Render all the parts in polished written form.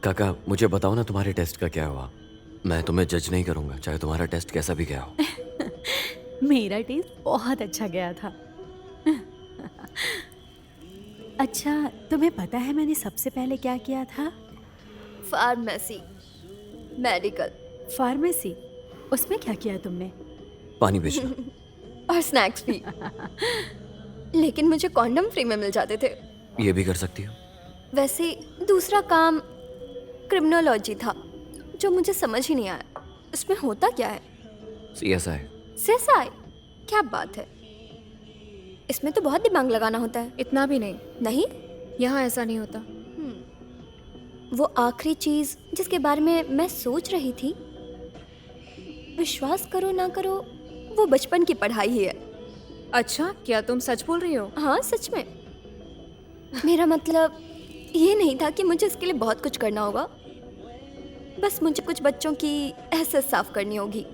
काका, मुझे बताओ ना तुम्हारे टेस्ट का क्या हुआ। मैं तुम्हें जज नहीं करूंगा, चाहे तुम्हारा टेस्ट कैसा भी गया हो। मेरा टेस्ट बहुत अच्छा गया था। अच्छा, तुम्हें पता है मैंने सबसे पहले क्या किया था? Pharmacy, medical pharmacy. उसमें क्या किया तुमने? पानी बेचना। और स्नैक्स भी। लेकिन मुझे कॉन्डम फ्री में मिल जाते थे। ये भी कर सकती हो। वैसे दूसरा काम क्रिमिनोलॉजी था, जो मुझे समझ ही नहीं आया। उसमें होता क्या है? CSI। सीएसआई? क्या बात है, इसमें तो बहुत दिमाग लगाना होता है। इतना भी नहीं, नहीं? यहाँ ऐसा नहीं होता। वो आखिरी चीज जिसके बारे में मैं सोच रही थी, विश्वास करो ना करो, वो बचपन की पढ़ाई ही है। अच्छा, क्या तुम सच बोल रही हो? हाँ, सच में। मेरा मतलब ये नहीं था कि मुझे इसके लिए बहुत कुछ करना होगा, बस मुझे कुछ बच्चों की एहसास साफ करनी होगी,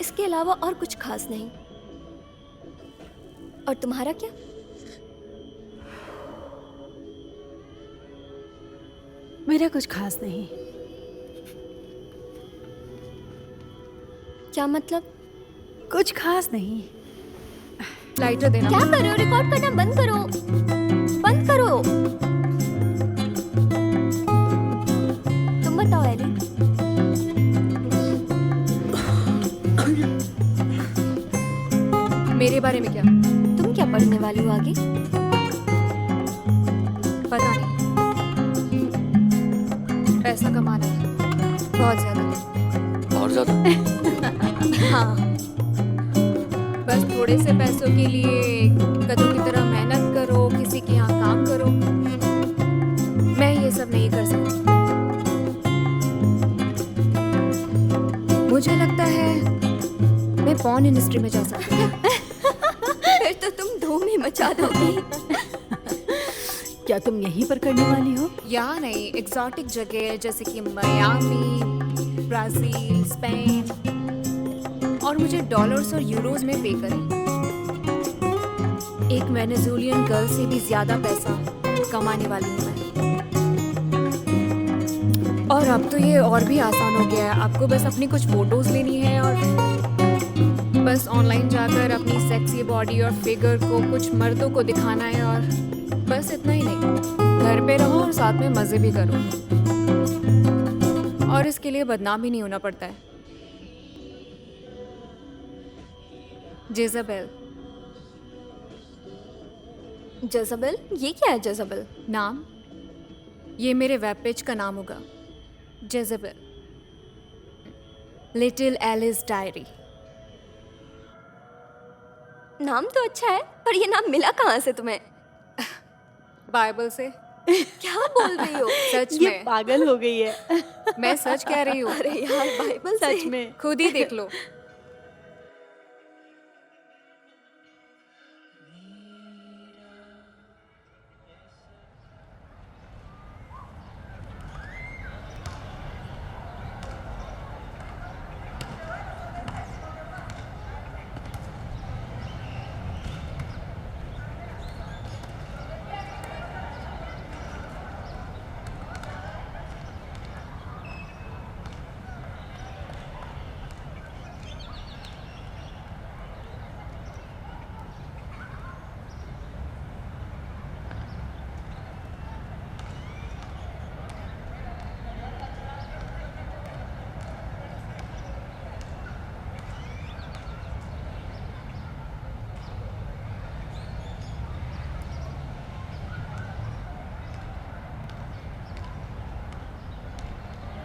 इसके अलावा और कुछ खास नहीं। और तुम्हारा क्या? मेरा कुछ खास नहीं। क्या मतलब? कुछ खास नहीं। लाइटर देना। क्या कर रहे हो? रिकॉर्ड करना बंद करो, बंद करो। तुम बताओ एली। मेरे बारे में क्या? तुम क्या पढ़ने वाली हो आगे? पता नहीं। पैसा कमाना है, बहुत ज्यादा। और ज्यादा? हाँ। बस थोड़े से पैसों के लिए गधों की तरह मेहनत करो, किसी के यहाँ काम करो। मैं ये सब नहीं कर सकती। मुझे लगता है मैं पॉर्न इंडस्ट्री में जा सकती हूँ। फिर तो तुम धूम ही मचा दोगी। क्या तुम यहीं पर करने वाली हो? यहाँ नहीं, एग्जॉटिक जगह जैसे कि मियामी, ब्राजील, स्पेन, और मुझे डॉलर्स और यूरोज में पे करें। एक वेनेजुएलियन गर्ल से भी ज्यादा पैसा कमाने वाली हूँ मैं। और अब तो ये और भी आसान हो गया है। आपको बस अपनी कुछ फोटोज लेनी है और बस ऑनलाइन जाकर अपनी सेक्सी बॉडी और फिगर को कुछ मर्दों को दिखाना है, और बस इतना ही नहीं, घर पे रहो और साथ में मजे भी करो, और इसके लिए बदनाम भी नहीं होना पड़ता है। जेज़ाबेल जज़ाबेल? ये क्या है जज़ाबेल? नाम, ये मेरे वेब पेज का नाम होगा, जेज़ाबेल, लिटिल एलिस डायरी। नाम तो अच्छा है, पर ये नाम मिला कहाँ से तुम्हें? बाइबल से। क्या बोल रही हो? सच ये में, पागल हो गई है। मैं सच कह रही हूँ। अरे यार, बाइबल सच से? में। खुद ही देख लो।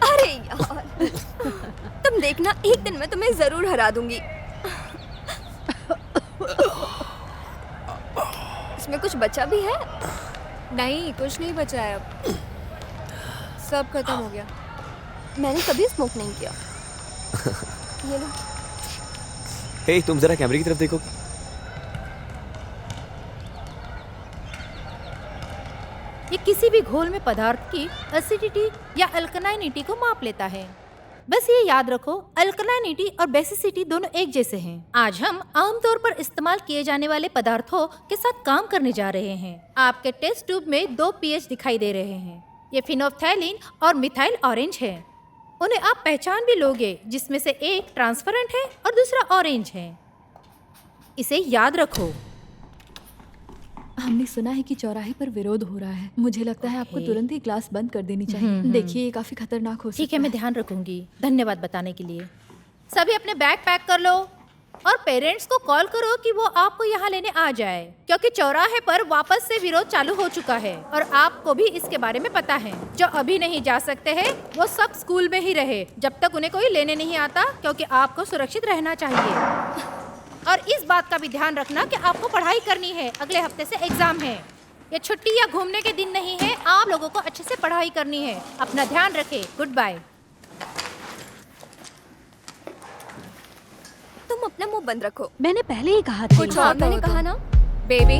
अरे यार, तुम देखना, एक दिन मैं तुम्हें जरूर हरा दूंगी। इसमें कुछ बचा भी है? नहीं, कुछ नहीं बचा है अब, सब खत्म हो गया। मैंने कभी स्मोक नहीं किया। ये लो। हे, तुम जरा कैमरे की तरफ देखो। ये किसी भी घोल में पदार्थ की एसिडिटी या अल्कलाइनिटी को माप लेता है। बस ये याद रखो, अल्कलाइनिटी और बेसिसिटी दोनों एक जैसे हैं। आज हम आमतौर पर इस्तेमाल किए जाने वाले पदार्थों के साथ काम करने जा रहे हैं। आपके टेस्ट ट्यूब में 2 pH दिखाई दे रहे हैं। ये फिनोफ्थैलिन और मिथाइल ऑरेंज है। उन्हें आप पहचान भी लोगे, जिसमें से एक ट्रांसपेरेंट है और दूसरा ऑरेंज है। इसे याद रखो। हमने सुना है कि चौराहे पर विरोध हो रहा है। मुझे लगता है आपको तुरंत ही क्लास बंद कर देनी चाहिए। देखिए, ये काफी खतरनाक हो सकता है। ठीक है, मैं ध्यान रखूंगी। धन्यवाद बताने के लिए। सभी अपने बैग पैक कर लो और पेरेंट्स को कॉल करो कि वो आपको यहाँ लेने आ जाए, क्योंकि चौराहे पर वापस से विरोध चालू हो चुका है और आपको भी इसके बारे में पता है। जो अभी नहीं जा सकते हैं वो सब स्कूल में ही रहे जब तक उन्हें कोई लेने नहीं आता, क्योंकि आपको सुरक्षित रहना चाहिए। और इस बात का भी ध्यान रखना कि आपको पढ़ाई करनी है। अगले हफ्ते से एग्जाम है। ये छुट्टी या घूमने के दिन नहीं है। आप लोगों को अच्छे से पढ़ाई करनी है। अपना ध्यान रखें। Goodbye. तुम अपना मुंह बंद रखो। मैंने पहले ही कहा था। कुछ और मैंने कहा ना। बेबी,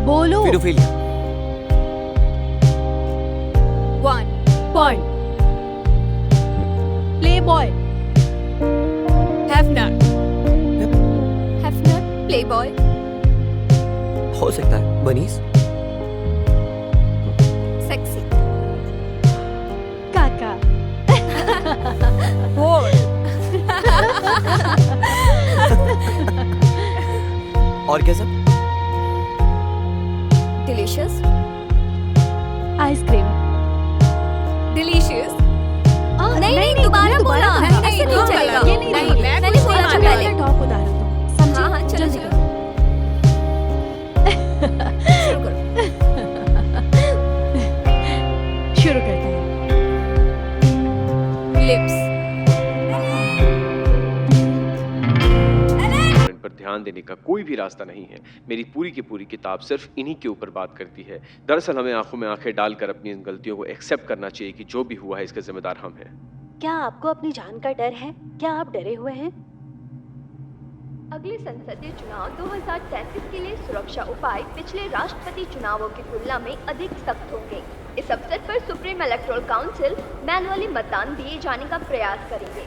बोलो। Paedophilia. 1 point. Playboy. Hefner, Hefner, playboy, हो सकता है बनीस। सेक्सी, काका। और क्या सब? Delicious, ice cream. डिलीशियस। नहीं, दोबारा बोला। ऐसे नहीं चलेगा। ये नहीं, नहीं, मैं मैंने कुछ बोला नहीं था माना। पहले। टॉप उतारो तुम। समझे? हाँ, हाँ, चलो, जल्दी चलो। शुरू करते हैं। लिप्स, पर ध्यान देने का कोई भी रास्ता नहीं है। मेरी पूरी की पूरी किताब सिर्फ इन्हीं के ऊपर बात करती है। दरअसल हमें आंखों में आंखें डालकर अपनी इन गलतियों को एक्सेप्ट करना चाहिए कि जो भी हुआ है इसका जिम्मेदार हम हैं। क्या आपको अपनी जान का डर है? क्या आप डरे हुए हैं? अगले संसदीय चुनाव 2033 के लिए सुरक्षा उपाय पिछले राष्ट्रपति चुनावों की तुलना में अधिक सख्त होंगे। इस अवसर पर सुप्रीम इलेक्टोरल काउंसिल मैनुअली मतदान दिए जाने का प्रयास करेंगे।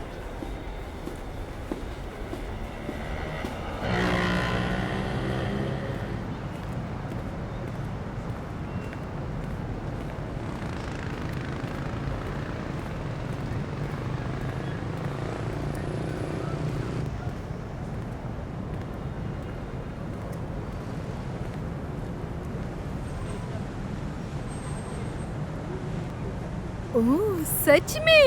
ओह, सच में?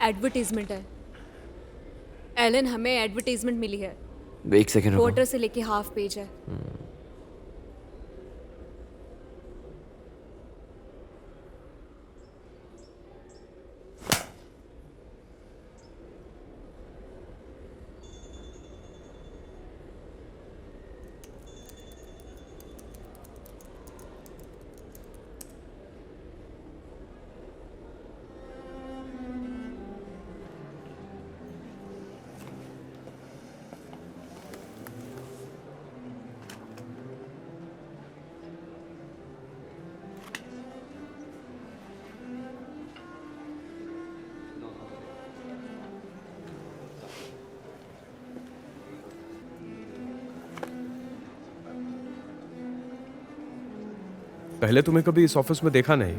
एडवर्टीजमेंट है। एलन, हमें एडवर्टीजमेंट मिली है। एक सेकंड रुको। क्वार्टर से लेके हाफ पेज है। पहले तुम्हें कभी इस ऑफिस में देखा नहीं।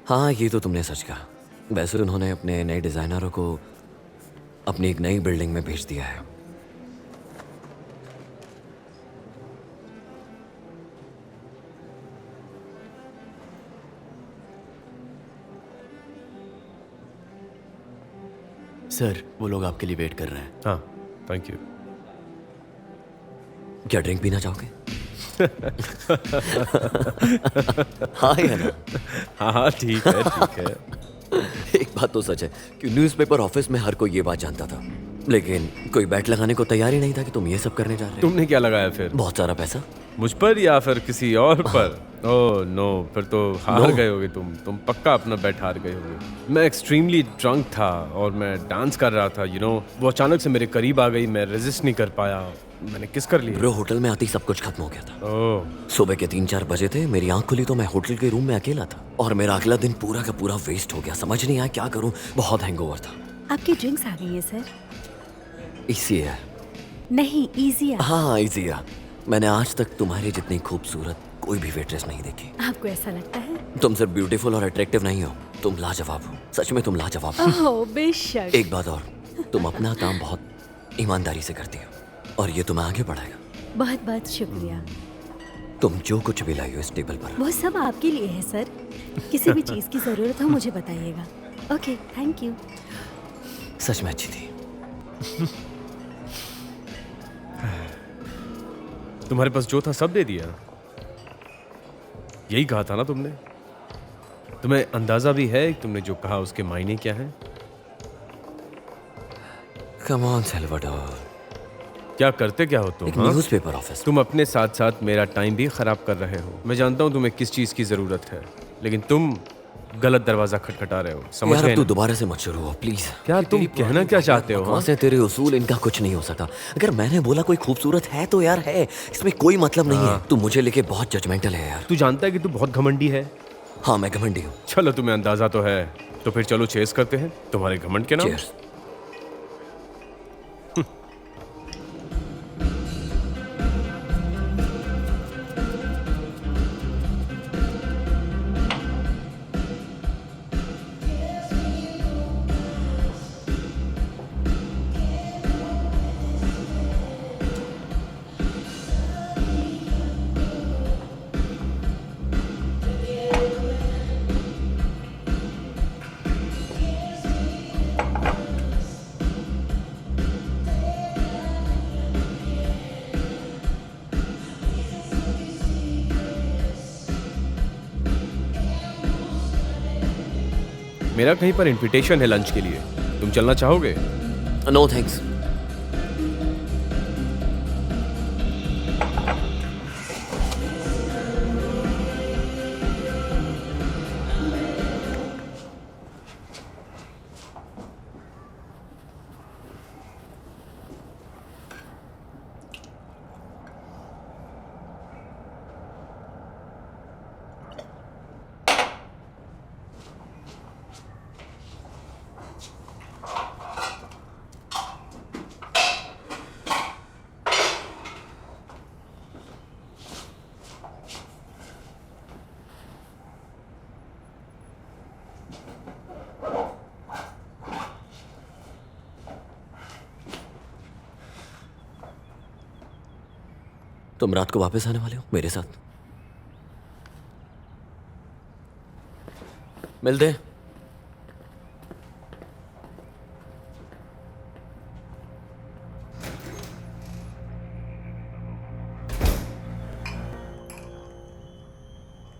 हाँ, ये तो तुमने सच कहा। वैसे उन्होंने अपने नए डिजाइनरों को अपनी एक नई बिल्डिंग में भेज दिया है। सर, वो लोग आपके लिए वेट कर रहे हैं। हाँ, थैंक यू। क्या ड्रिंक पीना चाहोगे? हाँ या ना? हाँ हाँ, ठीक है ठीक है। एक बात तो सच है कि न्यूज़पेपर ऑफिस में हर कोई ये बात जानता था, लेकिन कोई बैट लगाने को तैयार ही नहीं था कि तुम ये सब करने जा रहे हो। तुमने क्या लगाया फिर? बहुत सारा पैसा। मुझ पर या फिर किसी और पर? ओह नो, फिर तो हार No. गए होगे तुम पक्का अपना बेट हार गए होगे। मैं एक्सट्रीमली ड्रंक था और मैं डांस कर रहा था, वो अचानक से मेरे करीब आ गई, मैं रेजिस्ट नहीं कर पाया, मैंने किस कर लिया। ब्रो होटल में आते ही सब कुछ खत्म हो गया था। ओह सुबह के 3-4 बजे थे, मेरी आंख खुली तो मैं होटल के रूम में अकेला था और मेरा अगला दिन पूरा का पूरा वेस्ट हो गया। समझ नहीं आया क्या करूं, बहुत हैंगओवर था। आपकी ड्रिंक्स आ गई है सर। इसी है। नहीं, इजी है। हाँ इजिया। मैंने आज तक तुम्हारी जितनी खूबसूरत कोई भी वेट्रेस नहीं देखी। आपको ऐसा लगता है? तुम सिर्फ ब्यूटीफुल और अट्रैक्टिव नहीं हो, तुम लाजवाब हो। सच में तुम लाजवाब हो। ओह बेशक। एक बात और, तुम अपना काम बहुत ईमानदारी से करती हो और ये तुम्हें आगे बढ़ाएगा। बहुत बहुत शुक्रिया। तुम जो कुछ भी लाई हो इस टेबल पर, वो सब आपके लिए है सर। किसी भी चीज़ की ज़रूरत हो मुझे बताइएगा। Okay, thank you. सच में अच्छी थी। तुम्हारे पास जो था सब दे दिया, यही कहा था ना तुमने। तुम्हें अंदाजा भी है कि तुमने जो कहा उसके मायने क्या हैं? Come on Salvador. क्या करते क्या हो तुम? एक हाँ? Newspaper office. तुम अपने साथ साथ मेरा टाइम भी खराब कर रहे हो। मैं जानता हूँ तुम्हें किस चीज की जरूरत है, लेकिन तुम गलत दरवाजा खटखटा रहे हो। समझ यार गए अब तू ना? दोबारा से मत शुरू हो प्लीज। क्या तुम कहना क्या चाहते हो? वहाँ से तेरे उसूल, इनका कुछ नहीं हो सकता। अगर मैंने बोला कोई खूबसूरत है तो यार है, इसमें कोई मतलब नहीं है। तू मुझे लेके बहुत जजमेंटल है यार। तू जानता है कि तू बहुत घमंडी है। हाँ मैं घमंडी हूँ। चलो तुम्हें अंदाजा तो है, तो फिर चलो चेस करते हैं तुम्हारे घमंड के नाम। Cheers। मेरा कहीं पर इनविटेशन है लंच के लिए, तुम चलना चाहोगे? No thanks. तुम रात को वापस आने वाले हो मेरे साथ? मिलते हैं।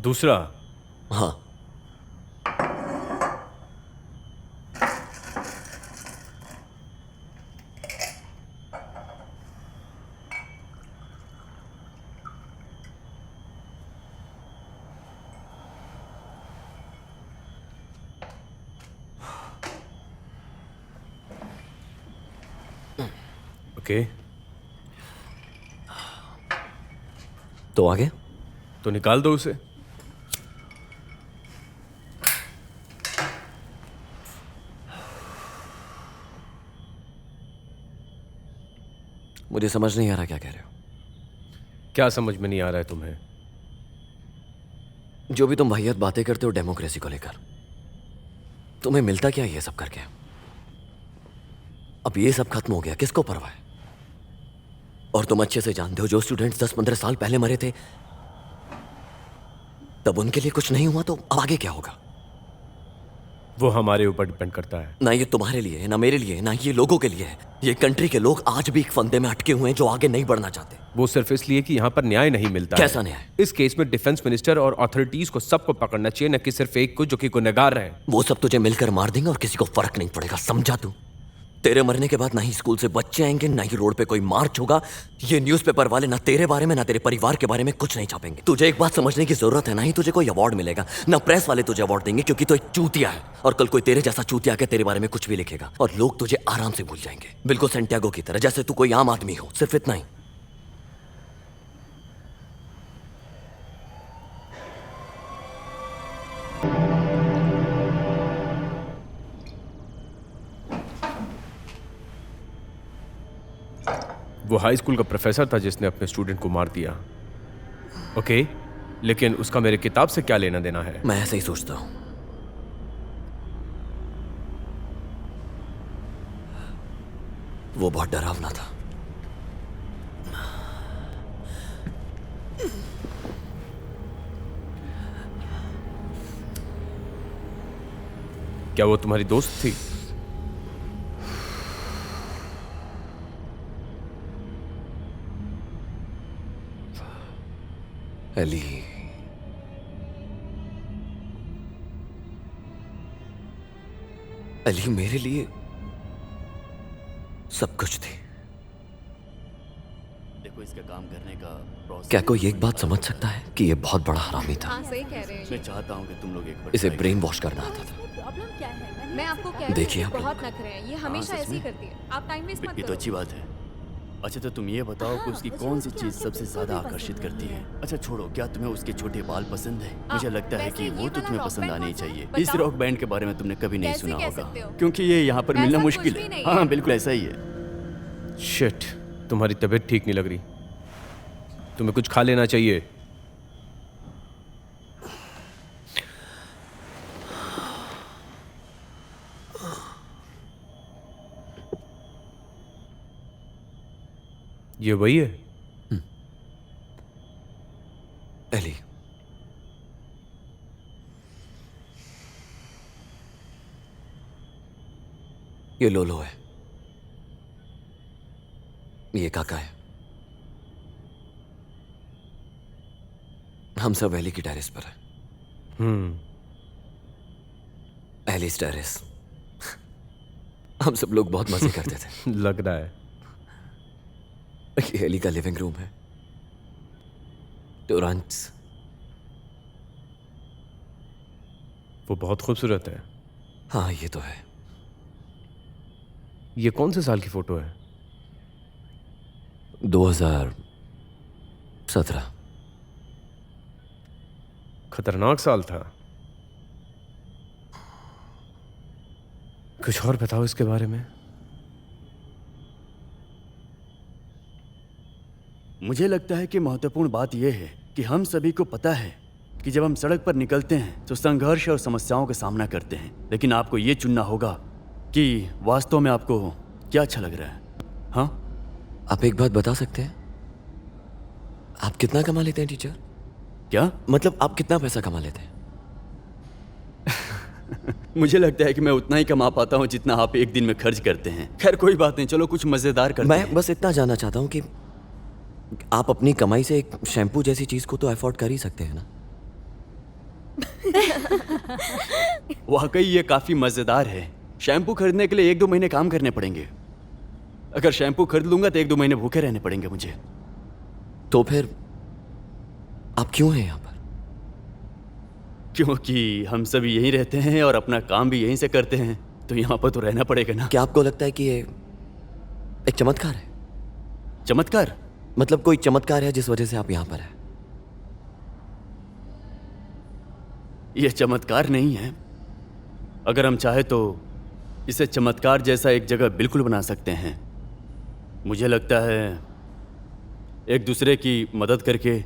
दूसरा? हाँ। ओके, तो आगे? तो निकाल दो उसे। मुझे समझ नहीं आ रहा क्या कह रहे हो। क्या समझ में नहीं आ रहा है तुम्हें? जो भी तुम वाहियात बातें करते हो डेमोक्रेसी को लेकर, तुम्हें मिलता क्या ये सब करके? अब ये सब खत्म हो गया, किसको परवाह है? और तुम अच्छे से जानते हो जो स्टूडेंट्स 10-15 साल पहले मरे थे, तब उनके लिए कुछ नहीं हुआ तो अब आगे क्या होगा? वो हमारे ऊपर डिपेंड करता है। ना ये तुम्हारे लिए है, ना मेरे लिए है, ना ये लोगों के लिए है। ये कंट्री के लोग आज भी एक फंदे में अटके हुए हैं जो आगे नहीं बढ़ना चाहते। वो सिर्फ इसलिए कि यहाँ पर न्याय नहीं मिलता है। कैसा न्याय? इस केस में डिफेंस मिनिस्टर और अथॉरिटीज को सबको पकड़ना चाहिए, न कि सिर्फ एक को जो कि गुनहगार रहे। वो सब तुझे मिलकर मार देंगे और किसी को फर्क नहीं पड़ेगा, समझा तू? तेरे मरने के बाद ना ही स्कूल से बच्चे आएंगे, ना ही रोड पे कोई मार्च होगा। ये न्यूज़पेपर वाले ना तेरे बारे में ना तेरे परिवार के बारे में कुछ नहीं छापेंगे। तुझे एक बात समझने की जरूरत है, ना ही तुझे कोई अवार्ड मिलेगा, ना प्रेस वाले तुझे अवार्ड देंगे, क्योंकि तो एक चूतिया है। और कल कोई तेरे जैसा चूतिया के तेरे बारे में कुछ भी लिखेगा और लोग तुझे आराम से भूल जाएंगे, बिल्कुल सेंटियागो की तरह, जैसे तू कोई आम आदमी हो। सिर्फ इतना ही। वो हाई स्कूल का प्रोफेसर था जिसने अपने स्टूडेंट को मार दिया, ओके? लेकिन उसका मेरे किताब से क्या लेना देना है? मैं ऐसे ही सोचता हूं। वो बहुत डरावना था। क्या वो तुम्हारी दोस्त थी? एली, एली मेरे लिए सब कुछ थी। देखो, इसका काम करने का प्रोसेस। क्या कोई एक बात समझ सकता है कि ये बहुत बड़ा हरामी था? हाँ सही कह रहे हैं मैं चाहता हूँ कि तुम लोग एक बार इसे try ब्रेन वॉश करना आता था। प्रॉब्लम क्या है? मैं आपको कह रही देखिए हूँ आप बहुत नखरे हैं, ये हमेशा सच ऐसे ही में? करती है। आप टाइम वेस्ट करो। मत ये तो करो। अच्छी बात है। अच्छा, तो तुम ये बताओ कि उसकी कौन सी चीज सबसे ज्यादा आकर्षित करती है? अच्छा छोड़ो, क्या तुम्हें उसके छोटे बाल पसंद है? मुझे लगता है वैसे कि ये वो तो वाला तुम्हें रॉक पसंद बैंड आनी कौन सा है? चाहिए। इस बताओ। रॉक बैंड के बारे में तुमने कभी नहीं कैसे सुना कह होगा, सकते हो? क्योंकि ये यहाँ पर मिलना ऐसा मुश्किल कुछ भी है। नहीं हाँ है। बिल्कुल ऐसा ही है। शिट, तुम्हारी तबीयत ठीक नहीं लग रही, तुम्हें कुछ खा लेना चाहिए। ये वही है? एली, ये लोलो है, ये काका है। हम सब एली की टेरेस पर है। Alice terrace. हम सब लोग बहुत मजे करते थे। लग रहा है। ये एली का लिविंग रूम है। टोरंट्स। वो बहुत खूबसूरत है। हाँ ये तो है। ये कौन से साल की फोटो है? 2017। खतरनाक साल था। कुछ और बताओ इसके बारे में। मुझे लगता है कि महत्वपूर्ण बात यह है कि हम सभी को पता है कि जब हम सड़क पर निकलते हैं तो संघर्ष और समस्याओं का सामना करते हैं, लेकिन आपको ये चुनना होगा कि वास्तव में आपको क्या अच्छा लग रहा है। हाँ, आप एक बात बता सकते हैं, आप कितना कमा लेते हैं टीचर? क्या? मतलब आप कितना पैसा कमा लेते हैं? मुझे लगता है कि मैं उतना ही कमा पाता हूँ जितना आप एक दिन में खर्च करते हैं। खैर कोई बात नहीं, चलो कुछ मजेदार करते हैं। मैं बस इतना जानना चाहता हूँ कि आप अपनी कमाई से एक शैम्पू जैसी चीज को तो अफोर्ड कर ही सकते हैं ना? वाकई ये काफी मजेदार है। शैम्पू खरीदने के लिए 1-2 महीने काम करने पड़ेंगे। अगर शैम्पू खरीद लूंगा तो 1-2 महीने भूखे रहने पड़ेंगे मुझे। तो फिर आप क्यों हैं यहाँ पर? क्योंकि हम सभी यहीं रहते हैं और अपना काम भी यहीं से करते हैं, तो यहाँ पर तो रहना पड़ेगा ना। क्या आपको लगता है कि ये एक चमत्कार है? चमत्कार? मतलब कोई चमत्कार है जिस वजह से आप यहाँ पर हैं? यह चमत्कार नहीं है। अगर हम चाहे तो इसे चमत्कार जैसा एक जगह बिल्कुल बना सकते हैं। मुझे लगता है एक दूसरे की मदद करके,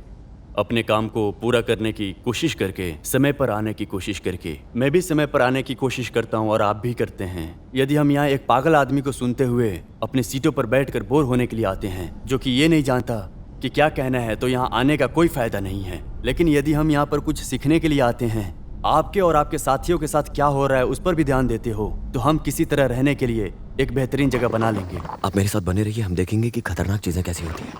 अपने काम को पूरा करने की कोशिश करके, समय पर आने की कोशिश करके, मैं भी समय पर आने की कोशिश करता हूँ और आप भी करते हैं। यदि हम यहाँ एक पागल आदमी को सुनते हुए अपनी सीटों पर बैठकर बोर होने के लिए आते हैं, जो कि ये नहीं जानता कि क्या कहना है, तो यहाँ आने का कोई फायदा नहीं है। लेकिन यदि हम यहाँ पर कुछ सीखने के लिए आते हैं, आपके और आपके साथियों के साथ क्या हो रहा है उस पर भी ध्यान देते हो, तो हम किसी तरह रहने के लिए एक बेहतरीन जगह बना लेंगे। आप मेरे साथ बने रहिए, हम देखेंगे कि खतरनाक चीजें कैसी होती हैं।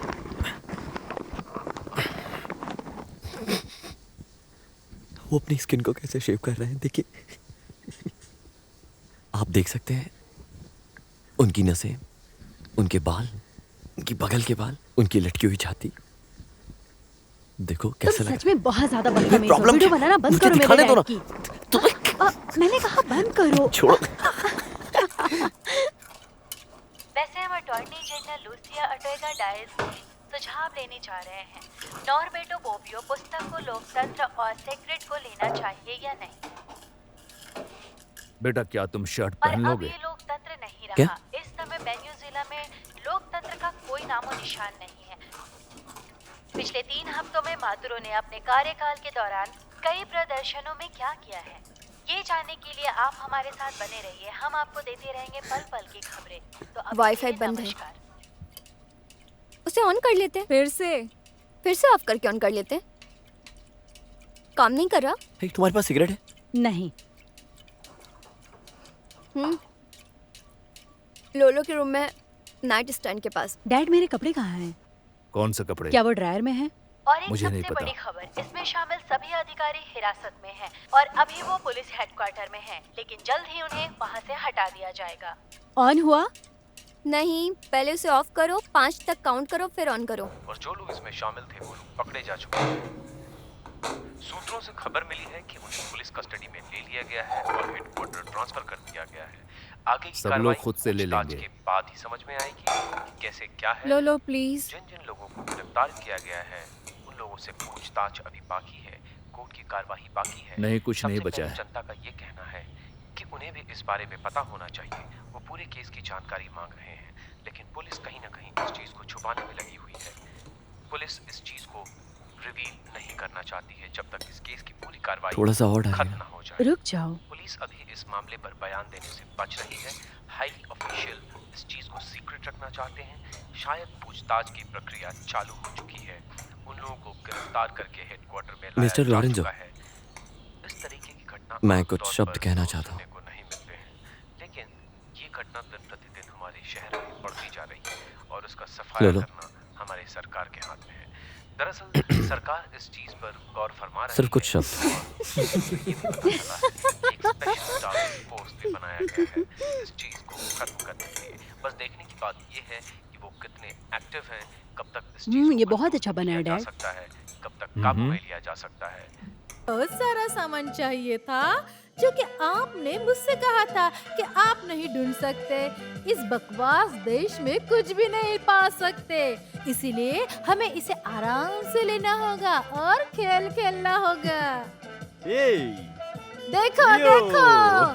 वो अपनी स्किन को कैसे शेव कर रहे हैं, देखिए। आप देख सकते हैं उनकी नसें, उनके बाल, उनकी बगल के बाल, उनकी लटकी हुई छाती। देखो कैसा लग सच में बहुत ज्यादा बदतमीज हो। प्रॉब्लम वीडियो क्या? बनाना बंद मुझे करो मेरे दिखाने दो डैड ना। की। मैंने कहा बंद करो। छोड़ो। वैसे हम अटॉर्नी जनरल लूसिया अर्टेगा डायस से सुझाव लेने जा रहे हैं। नॉर्बर्टो बोबियो पुस्तक को लोकतंत्र और सेक्रेट को लेना चाहिए या नहीं? बेटा क्या तुम शर्ट और पहन अब लोगे? ये लोकतंत्र नहीं क्या? रहा। इस समय वेनेजुएला में लोकतंत्र का कोई नामो निशान नहीं है। पिछले 3 हफ्तों में मादुरो ने अपने कार्यकाल के दौरान कई प्रदर्शनों में क्या किया है, ये जानने के लिए आप हमारे साथ बने रहिए। हम आपको देते रहेंगे पल पल की खबरें। तो अब वाईफाई के लिए बंद है। नमस्कार। उसे ऑन कर लेते हैं। फिर से ऑफ करके ऑन कर लेते हैं। काम नहीं कर रहा। एक तुम्हारे पास सिगरेट है? नहीं। लोलो के रूम में नाइट स्टैंड के पास। डैड मेरे कपड़े कहाँ हैं? कौन से कपड़े? क्या वो ड्रायर में है? और एक मुझे नहीं सबसे पता। बड़ी खबर, इसमें शामिल सभी अधिकारी हिरासत में हैं और अभी वो पुलिस हेडक्वार्टर में हैं, लेकिन जल्द ही उन्हें वहां से हटा दिया जाएगा। ऑन हुआ? नहीं, पहले उसे ऑफ करो, 5 तक काउंट करो, फिर ऑन करो। और जो लोग इसमें शामिल थे वो लोग पकड़े जा चुके हैं। सूत्रों से खबर मिली है कि उन्हें पुलिस कस्टडी में ले लिया गया है और हेडक्वार्टर ट्रांसफर कर दिया गया है। आगे की सब लोग कार्रवाई खुद से ले पूछताछ लेंगे। के बाद ही समझ में आएगी कि कैसे क्या है। लोलो प्लीज। जिन जिन लोगों को गिरफ्तार किया गया है उन लोगों से पूछताछ अभी बाकी है। कोर्ट की कार्रवाई बाकी है। नहीं, कुछ नहीं सबसे बचा पहले है। जनता का ये कहना है कि उन्हें भी इस बारे में पता होना चाहिए। वो पूरे केस की जानकारी मांग रहे हैं, लेकिन पुलिस कहीं ना कहीं इस चीज को छुपाने में लगी हुई है। पुलिस इस चीज को रिवील नहीं करना चाहती है जब तक इस केस की पूरी कार्रवाई थोड़ा सा और खत्म डालिए। ना हो जाए। रुक जाओ। पुलिस अभी इस मामले पर बयान देने से बच रही है। हाई ऑफिशियल इस चीज को सीक्रेट रखना चाहते हैं। शायद पूछताछ की प्रक्रिया चालू हो चुकी है। उन लोगों को गिरफ्तार करके हेडक्वार्टर में लाया मिस्टर जा लॉरेंजो, चुका है। इस तरीके की घटना मैं आम कुछ तौर शब्द पर कहना चाहता हूँ। सुनने को नहीं मिलते हैं, लेकिन ये घटना दिन प्रतिदिन हमारे शहर में बढ़ती जा रही है और उसका सफाया लो। करना हमारे सरकार के हाथ में है। दरअसल सरकार इस चीज पर गौर फरमा रही सिर्फ कुछ है शब्द। और ये पता चला है कि एक स्पेशल टास्क फोर्स भी बनाया गया है इस चीज को खत्म करने के लिए। बस देखने की बात ये है कि वो कितने एक्टिव हैं, कब तक इस चीज ये को बहुत कंट्रोल अच्छा बना है, किया जा डैड। सकता है, कब तक काबू में लिया जा सकता है। बहुत सारा सामान चाहिए था जो कि आपने मुझसे कहा था कि आप नहीं ढूंढ सकते। इस बकवास देश में कुछ भी नहीं पा सकते, इसीलिए हमें इसे आराम से लेना होगा और खेल खेलना होगा। देखो देखो,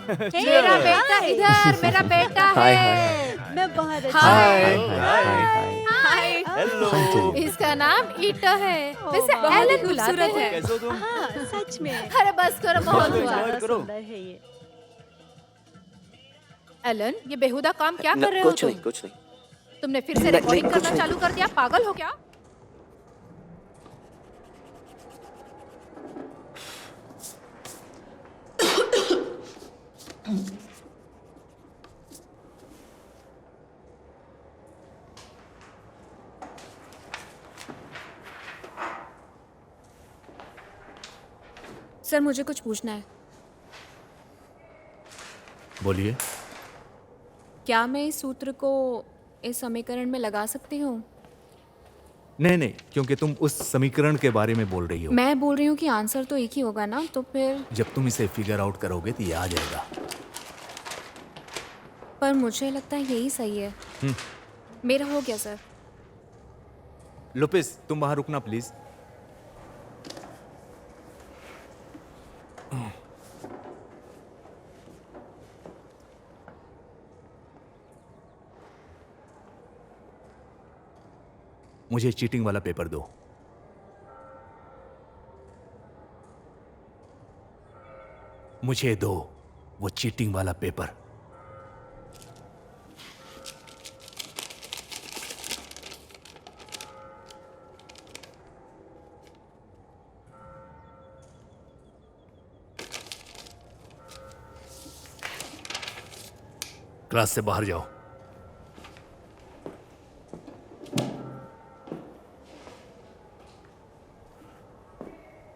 मेरा बेटा इधर, मेरा बेटा हाय, है। मैं बहुत हाय। हेलो। इसका नाम ईटो है। वैसे बहुत एलन खूबसूरत बुलाते है। हैं। कैसे हो तुम? हाँ, सच में। अरे बस करो, बहुत हुआ। enjoy करो। सुंदर है ये। एलन, ये बेहुदा काम क्या कर रहे हो कुछ तुम? नहीं, कुछ नहीं। तुमने फिर से नहीं, रिकॉर्डिंग कुछ करना नहीं। चालू कर दिया? पागल हो क्या? सर मुझे कुछ पूछना है। बोलिए। क्या मैं इस सूत्र को इस समीकरण में लगा सकती हूँ? नहीं नहीं, क्योंकि तुम उस समीकरण के बारे में बोल रही हो। मैं बोल रही हूँ कि आंसर तो एक ही होगा ना, तो फिर। जब तुम इसे फिगर आउट करोगे तो ये आ जाएगा। पर मुझे लगता है यही सही है। मेरा हो गया सर। लोपेस, तुम बाहर रुकना प्लीज। मुझे चीटिंग वाला पेपर दो। मुझे दो वो चीटिंग वाला पेपर। क्लास से बाहर जाओ।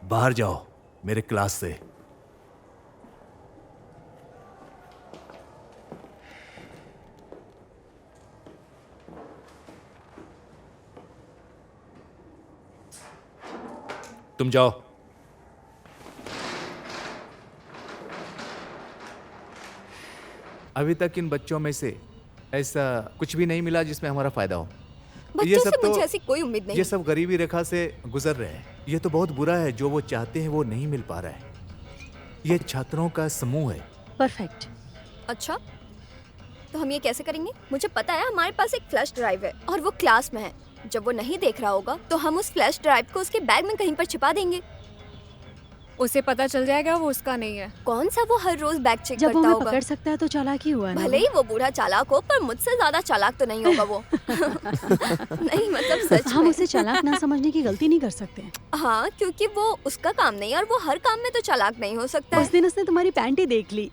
बाहर जाओ मेरे क्लास से। तुम जाओ। अभी तक इन बच्चों में से ऐसा कुछ भी नहीं मिला जिसमें हमारा फायदा हो। बच्चों से मुझे ऐसी कोई उम्मीद नहीं। ये सब गरीबी रेखा से गुजर रहे हैं। ये तो बहुत बुरा है, जो वो चाहते हैं वो नहीं मिल पा रहा है। ये छात्रों का समूह है। परफेक्ट। अच्छा, तो हम ये कैसे करेंगे? मुझे पता है हमारे पास एक फ्लैश ड्राइव है और वो क्लास में है। जब वो नहीं देख रहा होगा तो हम उस फ्लैश ड्राइव को उसके बैग में कहीं पर छिपा देंगे। उसे पता चल जाएगा वो उसका नहीं है। कौन सा वो हर रोज बैग चेक जब करता वो हमें होगा? पकड़ सकता है तो चालाकी हुआ ना। भले ही वो बूढ़ा चालाक हो, पर मुझसे ज्यादा चालाक तो नहीं होगा वो। नहीं मतलब सच हम में। उसे चालाक ना समझने की गलती नहीं कर सकते। हाँ, क्योंकि वो उसका काम नहीं और वो हर काम में तो चालाक नहीं हो सकता उस है। दिन उसने तुम्हारी पैंट ही देख ली।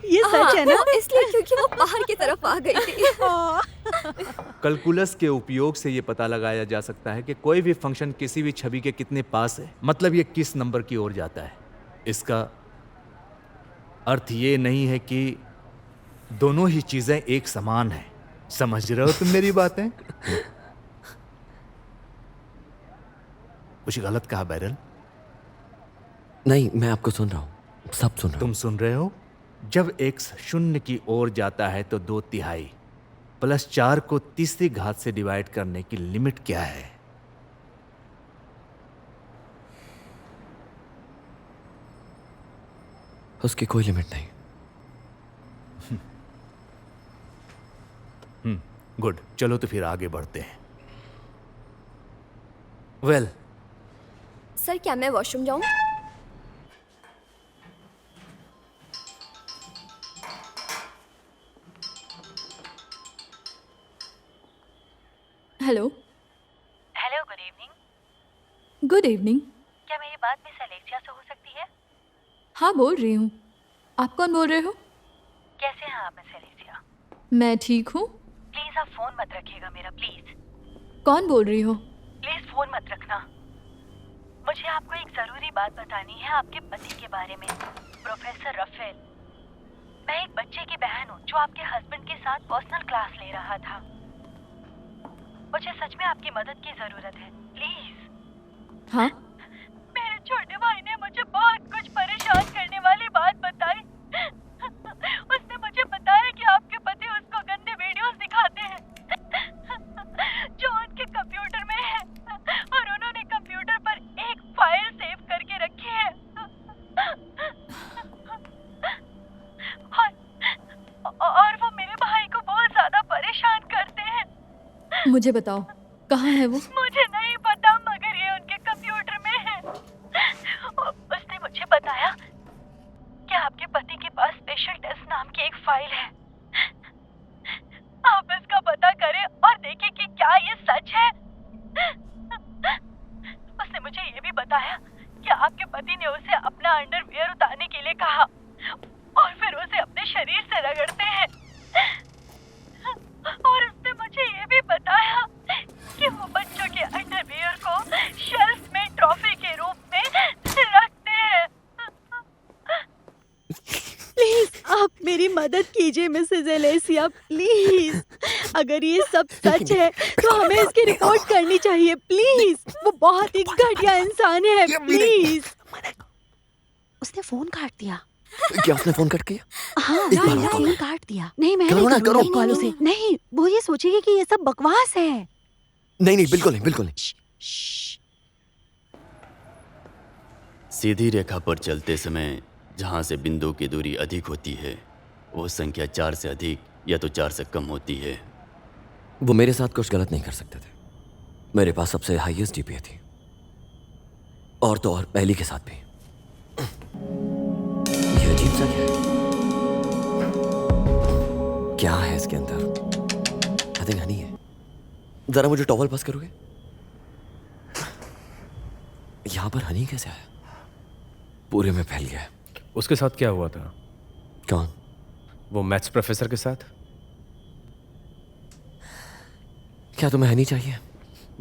ये सच है ना? वो इसलिए क्योंकि वो बाहर की तरफ आ गई थी। कैलकुलस के उपयोग से ये पता लगाया जा सकता है कि कोई भी फंक्शन किसी भी छवि के कितने पास है, मतलब ये किस नंबर की ओर जाता है। इसका अर्थ ये नहीं है कि दोनों ही चीजें एक समान हैं। समझ रहे हो तुम मेरी बातें? कुछ गलत कहा बैरल? नहीं, मैं आपको सुन रहा हूँ, सब सुन रहा हूँ। तुम सुन रहे हो? जब x शून्य की ओर जाता है तो 2/3 प्लस 4 को तीसरी घात से डिवाइड करने की लिमिट क्या है? उसकी कोई लिमिट नहीं। गुड, चलो तो फिर आगे बढ़ते हैं। वेल, सर, क्या मैं वॉशरूम जाऊँ? Hello. Hello, good evening. Good evening. क्या मेरी बात मिस एलेक्सिया से हो सकती है? हाँ, बोल रही हूँ। आप कौन बोल रहे हो? कैसे हैं आप मिस एलेक्सिया? मैं ठीक हूँ। प्लीज आप फोन मत रखिएगा मेरा, प्लीज। कौन बोल रही हो? प्लीज फोन मत रखना। मुझे आपको एक जरूरी बात बतानी है आपके पति के बारे में, प्रोफेसर रफेल। मैं एक बच्चे की बहन हूँ जो आपके हस्बैंड के साथ पर्सनल क्लास ले रहा था। मुझे सच में आपकी मदद की जरूरत है, प्लीज। हाँ? मेरे छोटे भाई ने मुझे बहुत कुछ परेशान करने वाली बात बताई। उसने मुझे बताया कि आपके पति उसको गंदे वीडियोस दिखाते हैं जो उनके कंप्यूटर में है, और उन्होंने कंप्यूटर पर एक फाइल सेव करके रखी है। और वो मेरे भाई को बहुत ज्यादा परेशान करते हैं। मुझे बताओ, कहाँ है वो? मुझे नहीं पता, मगर ये उनके कंप्यूटर में है। उसने मुझे बताया कि आपके पति के पास स्पेशल टेस्ट नाम की एक फाइल है। आप इसका पता करें और देखें कि क्या ये सच है। उसने मुझे ये भी बताया कि आपके पति ने उसे अपना अंडरवियर उतारने के लिए कहा और फिर उसे अपने शरीर से रगड़ते हैं। और उसने मुझे ये भी बताया कि वो बच्चों के अंडरवियर को शेल्फ में ट्रॉफी के रूप में रखते हैं। प्लीज आप मेरी मदद कीजिए मिसेस एलेसिया, प्लीज। अगर ये सब सच है तो हमें इसकी रिपोर्ट करनी चाहिए, प्लीज। वो बहुत ही घटिया इंसान है, प्लीज। उसने फोन काट दिया। क्या उसने फोन कट किया? हाँ, एक बार और फोन करो। काट दिया। नहीं, मैं करो नहीं ना, करूँगी करो। कॉल उसे। नहीं, वो ये सोचेगी कि ये सब बकवास है। नहीं नहीं, बिल्कुल नहीं, बिल्कुल नहीं। सीधी रेखा पर चलते समय जहाँ से बिंदु की दूरी अधिक होती है, वो संख्या 4 से अधिक या तो 4 से कम होती है। वो मेरे साथ कुछ गलत नहीं कर सकते थे। मेरे पास सबसे हाईएस्ट जीपीए थी, और तो और पहली के साथ भी। ये अजीब सा क्या है? क्या है इसके अंदर? आई थिंक हनी है। जरा मुझे टॉवल पास करोगे? यहां पर हनी कैसे आया? पूरे में फैल गया है। उसके साथ क्या हुआ था? कौन? वो मैथ्स प्रोफेसर के साथ? क्या तुम्हें हनी चाहिए?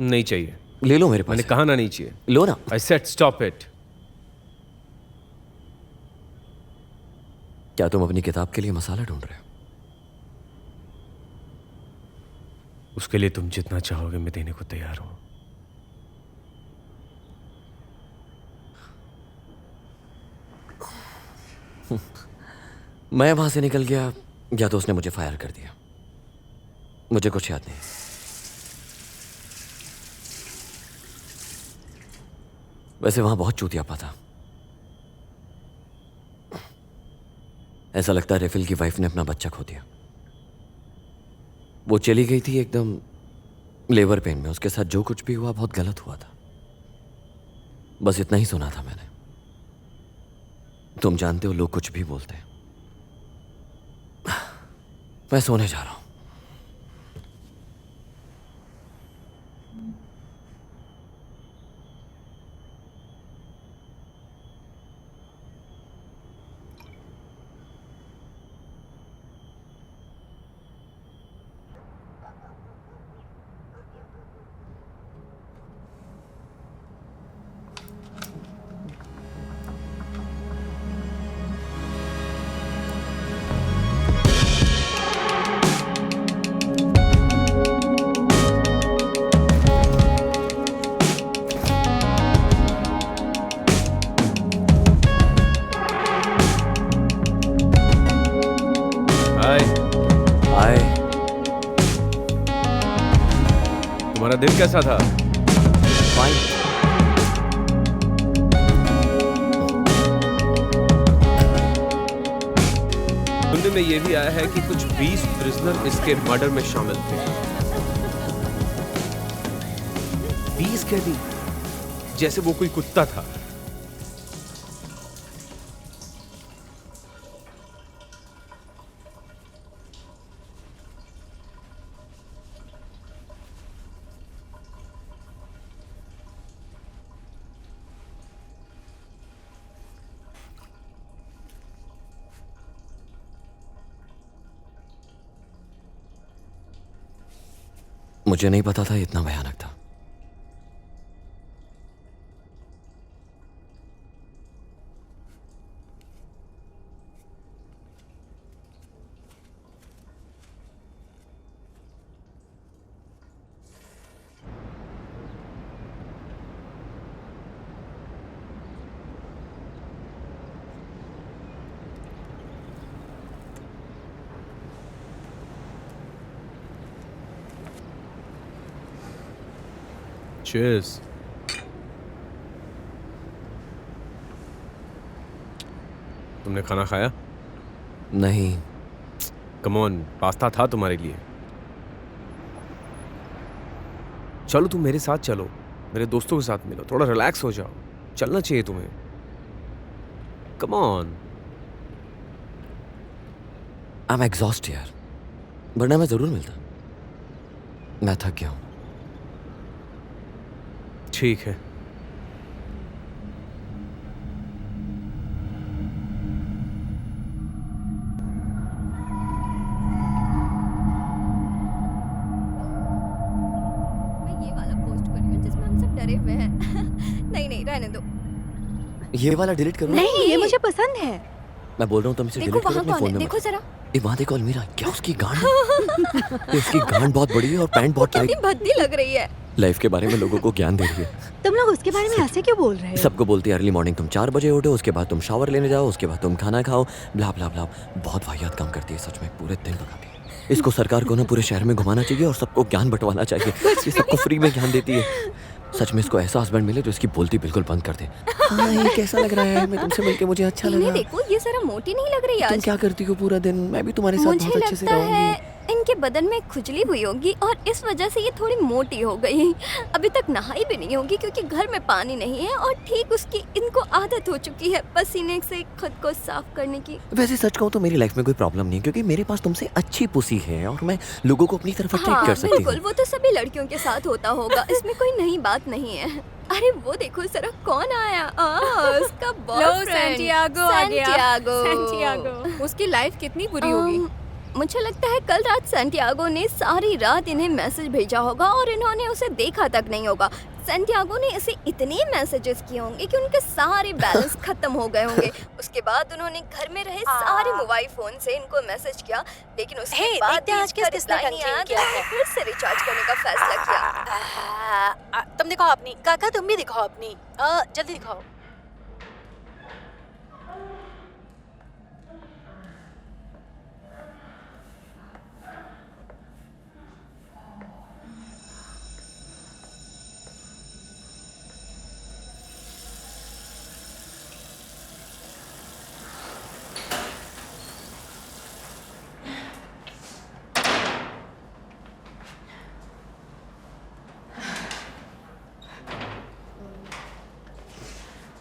नहीं चाहिए। ले लो, मेरे पास मैंने है। कहा ना नहीं चाहिए। लो ना। I said stop it. क्या तुम अपनी किताब के लिए मसाला ढूंढ रहे हो? उसके लिए तुम जितना चाहोगे मैं देने को तैयार हूं। मैं वहां से निकल गया या तो उसने मुझे फायर कर दिया, मुझे कुछ याद नहीं। वैसे वहां बहुत चूतियापा था। ऐसा लगता है रेफिल की वाइफ ने अपना बच्चा खो दिया। वो चली गई थी एकदम लेबर पेन में। उसके साथ जो कुछ भी हुआ बहुत गलत हुआ था। बस इतना ही सुना था मैंने। तुम जानते हो लोग कुछ भी बोलते हैं। मैं सोने जा रहा हूं। हाय। तुम्हारा दिन कैसा था? फाइन। सुनने में ये भी आया है कि कुछ 20 प्रिजनर इसके मर्डर में शामिल थे। 20 कैदी, जैसे वो कोई कुत्ता था। मुझे नहीं पता था इतना भयानक था। Cheers. तुमने खाना खाया? नहीं। कम ऑन, पास्ता था तुम्हारे लिए। चलो तुम मेरे साथ चलो, मेरे दोस्तों के साथ मिलो, थोड़ा रिलैक्स हो जाओ। चलना चाहिए तुम्हें। Come on. I am exhaust यार, वरना मैं जरूर मिलता। मैं थक गया हूं। ठीक है। मैं ये वाला पोस्ट कर रही हूँ जिसमें हम सब डरे हुए हैं। नहीं नहीं, रहने दो। ये वाला डिलीट करो। नहीं, ये मुझे पसंद है। मैं बोल रहा हूँ तुम इसे देखो डिलीट करो वहाँ अपने कौन फोन है, में देखो मत। जरा। ए, वहाँ देखो अलमीरा, क्या उसकी गांड है? उसकी गांड बहुत बड़ी है और पैंट बहुत कितनी टाइट। भद्दी लग रही है। लाइफ के बारे में लोगों को ज्ञान दे रही है। तुम लोग उसके बारे में ऐसे क्यों बोल रहे हो? सबको बोलती है अर्ली मॉर्निंग तुम 4 बजे उठो, उसके बाद तुम शावर लेने जाओ, उसके बाद तुम खाना खाओ, ब्ला ब्ला ब्ला। बहुत वाहियात काम करती है सच में, पूरे दिन लगाती है। इसको सरकार को ना पूरे शहर में घुमाना चाहिए और सबको ज्ञान बंटवाना चाहिए। ये सबको फ्री में ज्ञान देती है। सच में इसको ऐसा हस्बैंड मिले जो इसकी बोलती बिल्कुल बंद कर दे। हाँ, ये कैसा लग रहा है? मैं तुमसे मिलके मुझे अच्छा इन्हें लगा। देखो, ये जरा मोटी नहीं लग रही तुम आज। क्या करती हो पूरा दिन? मैं भी तुम्हारे साथ मुझे बहुत अच्छे से लगता रहूंगी। है इनके बदन में खुजली हुई होगी और इस वजह से ये थोड़ी मोटी हो गई। अभी तक नहाई भी नहीं होगी क्योंकि घर में पानी नहीं है और ठीक उसकी इनको आदत हो चुकी है पसीने से खुद को साफ करने की। वैसे सच कहूँ तो मेरी लाइफ में कोई प्रॉब्लम नहीं है क्योंकि मेरे पास तुमसे अच्छी पुसी है और मैं लोगों को अपनी तरफ अट्रैक्ट कर सकती बिल्कुल, हूँ। वो तो सभी लड़कियों के साथ होता होगा, इसमें कोई नई बात नहीं है। अरे वो देखो जरा कौन आया। उसका बॉयफ्रेंड सैंटियागो आ गया। सैंटियागो। सैंटियागो। उसकी लाइफ कितनी बुरी होगी। मुझे लगता है कल रात सैंटियागो ने सारी रात इन्हें मैसेज भेजा होगा और इन्होंने उसे देखा तक नहीं होगा। सैंटियागो ने इसे इतने मैसेजेस किए होंगे कि उनके सारे बैलेंस खत्म हो गए होंगे। उसके बाद उन्होंने घर में रहे सारे मोबाइल फोन से इनको मैसेज किया, लेकिन उसके बाद भी इसका रिप्लाई नहीं आया तो फिर से रिचार्ज करने का फैसला किया। तुम दिखाओ अपनी, काका तुम भी दिखाओ अपनी, जल्दी दिखाओ।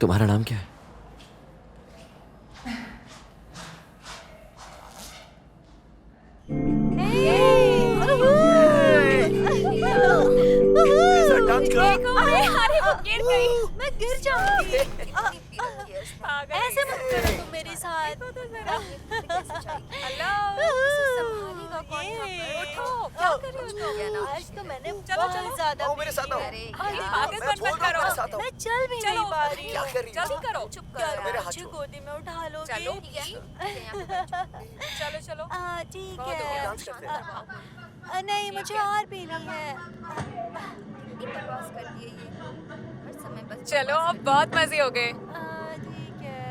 तुम्हारा नाम क्या है? अरे वो गिर गई, मैं गिर जाऊंगी। ऐसे मत करो तुम मेरे साथ। आज तो मैंने बहुत ज्यादा मेरे साथ आओ। मैं चल भी नहीं पा रही क्या कर रही हो? जल्दी करो। चुप क्या करो। मेरे हाथ मुझे छोड़ो। गोदी में उठा लोगे? चलो चलो चलो ठीक बहुत हो है। गया, शांत रहो। नहीं मुझे और पीनी है। कितनी बकवास करती है ये हर समय बस चलो अब बहुत मजे हो गए। ठीक है।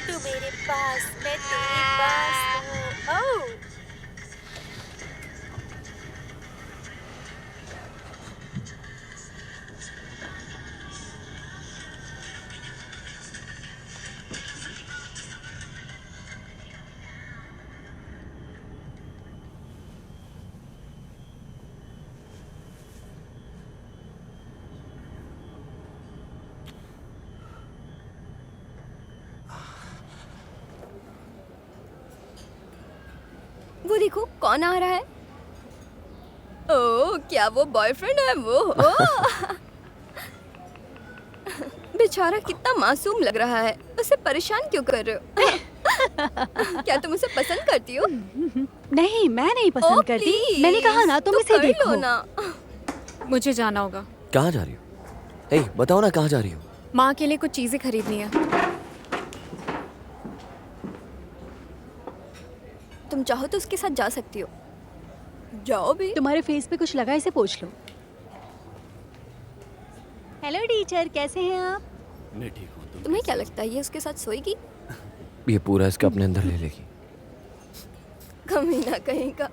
तू मेरे पास, मैं तेरे पास हूँ। ओह वो देखो कौन आ रहा है। ओह क्या वो बॉयफ्रेंड है वो? ओह बेचारा कितना मासूम लग रहा है, उसे परेशान क्यों कर रहे हो? क्या तुम उसे पसंद करती हो? नहीं, मैं नहीं पसंद करती। प्लीज, मैंने कहा ना तुम इसे कर लो देखो ना। मुझे जाना होगा, कहाँ जा रही हो? बताओ ना कहाँ जा रही हो? माँ के लिए कुछ चीजें खरीदनी है। तुम चाहो तो उसके साथ जा सकती हो, जाओ भी। तुम्हारे फेस पे कुछ लगा, इसे पोंछ लो। हेलो टीचर, कैसे हैं आप? मैं ठीक हूँ। तुम तुम्हें क्या लगता है ये उसके साथ सोएगी? ये पूरा इसका अपने अंदर ले लेगी। कमीना कहीं का।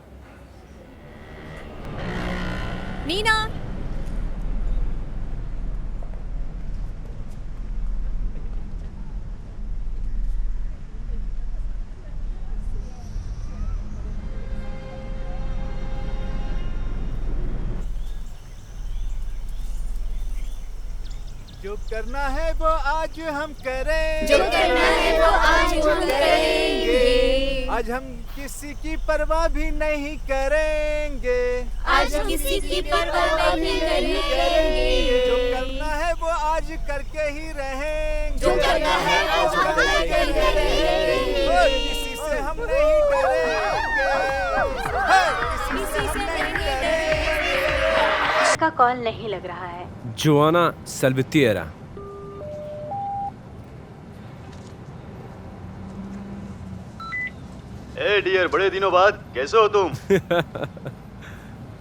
नीना जो करना है वो आज हम करेंगे। जो करना है वो आज हम करेंगे। आज हम किसी की परवाह भी नहीं करेंगे। आज किसी की परवाह नहीं करेंगे। जो करना है वो आज करके ही रहेंगे। जो करना है आज हम करके ही रहेंगे। ओ, किसी से हम नहीं डरेंगे। हे, किसी से हम नहीं डरेंगे। इसका कॉल नहीं लग रहा है। जोआना सल्वितिएरा। ए डियर, बड़े दिनों बाद कैसे हो तुम?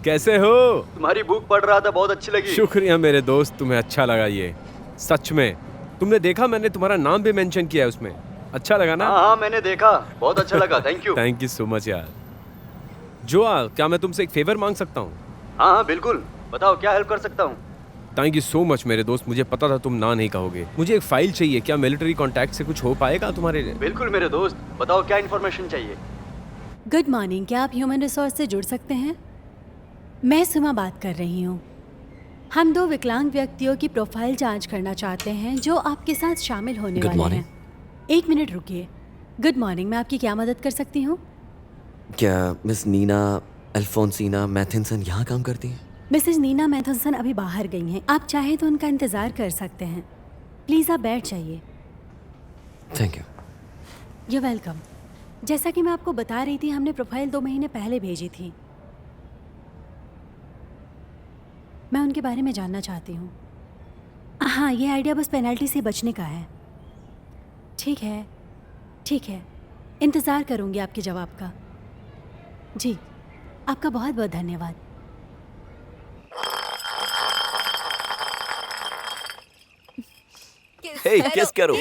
कैसे हो? तुम्हारी बुक पढ़ रहा था, बहुत अच्छी लगी। शुक्रिया मेरे दोस्त, तुम्हें अच्छा लगा ये? सच में तुमने देखा मैंने तुम्हारा नाम भी मेंशन किया है उसमें, अच्छा लगा ना? हाँ मैंने देखा, बहुत अच्छा लगा। Thank you. Thank you so much यार। जोआ, क्या मैं तुमसे एक फेवर मांग सकता हूँ? हाँ हाँ बिल्कुल, बताओ क्या हेल्प कर सकता हूँ। थैंक यू सो मच मेरे दोस्त, मुझे पता था तुम ना नहीं कहोगे। मुझे एक फाइल चाहिए, क्या मिलिट्री कॉन्टैक्ट से कुछ हो पाएगा तुम्हारे लिए? बिल्कुल मेरे दोस्त, बताओ क्या इन्फॉर्मेशन चाहिए। गुड मॉर्निंग, क्या आप ह्यूमन रिसोर्स से जुड़ सकते हैं? मैं सुमा बात कर रही हूँ। हम 2 विकलांग व्यक्तियों की प्रोफाइल जांच करना चाहते हैं जो आपके साथ शामिल होने Good वाले morning. हैं। 1 मिनट रुकिए। गुड मॉर्निंग, मैं आपकी क्या मदद कर सकती हूँ? क्या मिस नीना अल्फोंसीना मैथिनसन यहाँ काम करती हैं? मिसेज नीना मैथसन अभी बाहर गई हैं, आप चाहें तो उनका इंतज़ार कर सकते हैं। प्लीज़ आप बैठ जाइए। Thank you. You welcome. जैसा कि मैं आपको बता रही थी, हमने प्रोफाइल 2 महीने पहले भेजी थी। मैं उनके बारे में जानना चाहती हूँ। हाँ, ये आइडिया बस पेनल्टी से बचने का है। ठीक है, ठीक है, इंतज़ार करूँगी आपके जवाब का। जी, आपका बहुत बहुत धन्यवाद। किस करो।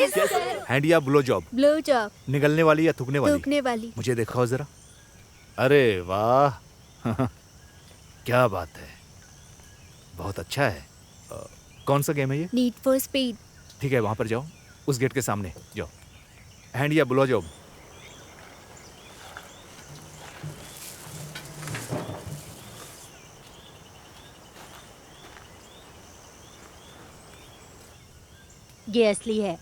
हैंड या ब्लो जॉब? Blow job. निगलने वाली या थूकने वाली? थूकने वाली। मुझे दिखाओ जरा। अरे वाह क्या बात है, बहुत अच्छा है। कौन सा गेम है ये? Need for speed. ठीक है, वहां पर जाओ। उस गेट के सामने जाओ। हैंड या ब्लो जॉब। ये असली है।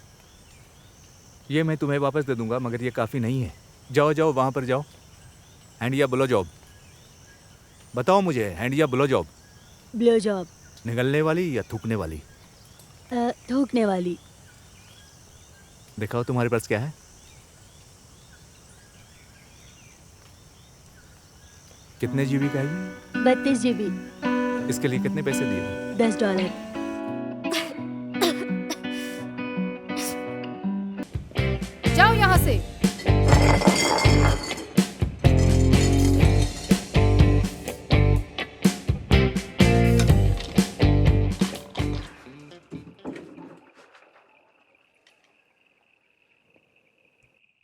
ये मैं तुम्हें वापस दे दूंगा, मगर ये काफ़ी नहीं है। जाओ जाओ वहाँ पर जाओ। हैंड या ब्लो जॉब। बताओ मुझे, हैंड या ब्लो जॉब। Blow job. निगलने वाली या थूकने वाली? थूकने वाली। दिखाओ तुम्हारे पास क्या है। कितने जीबी का है ये? 32 GB। इसके लिए कितने पैसे दिए? $10। जाओ यहाँ से।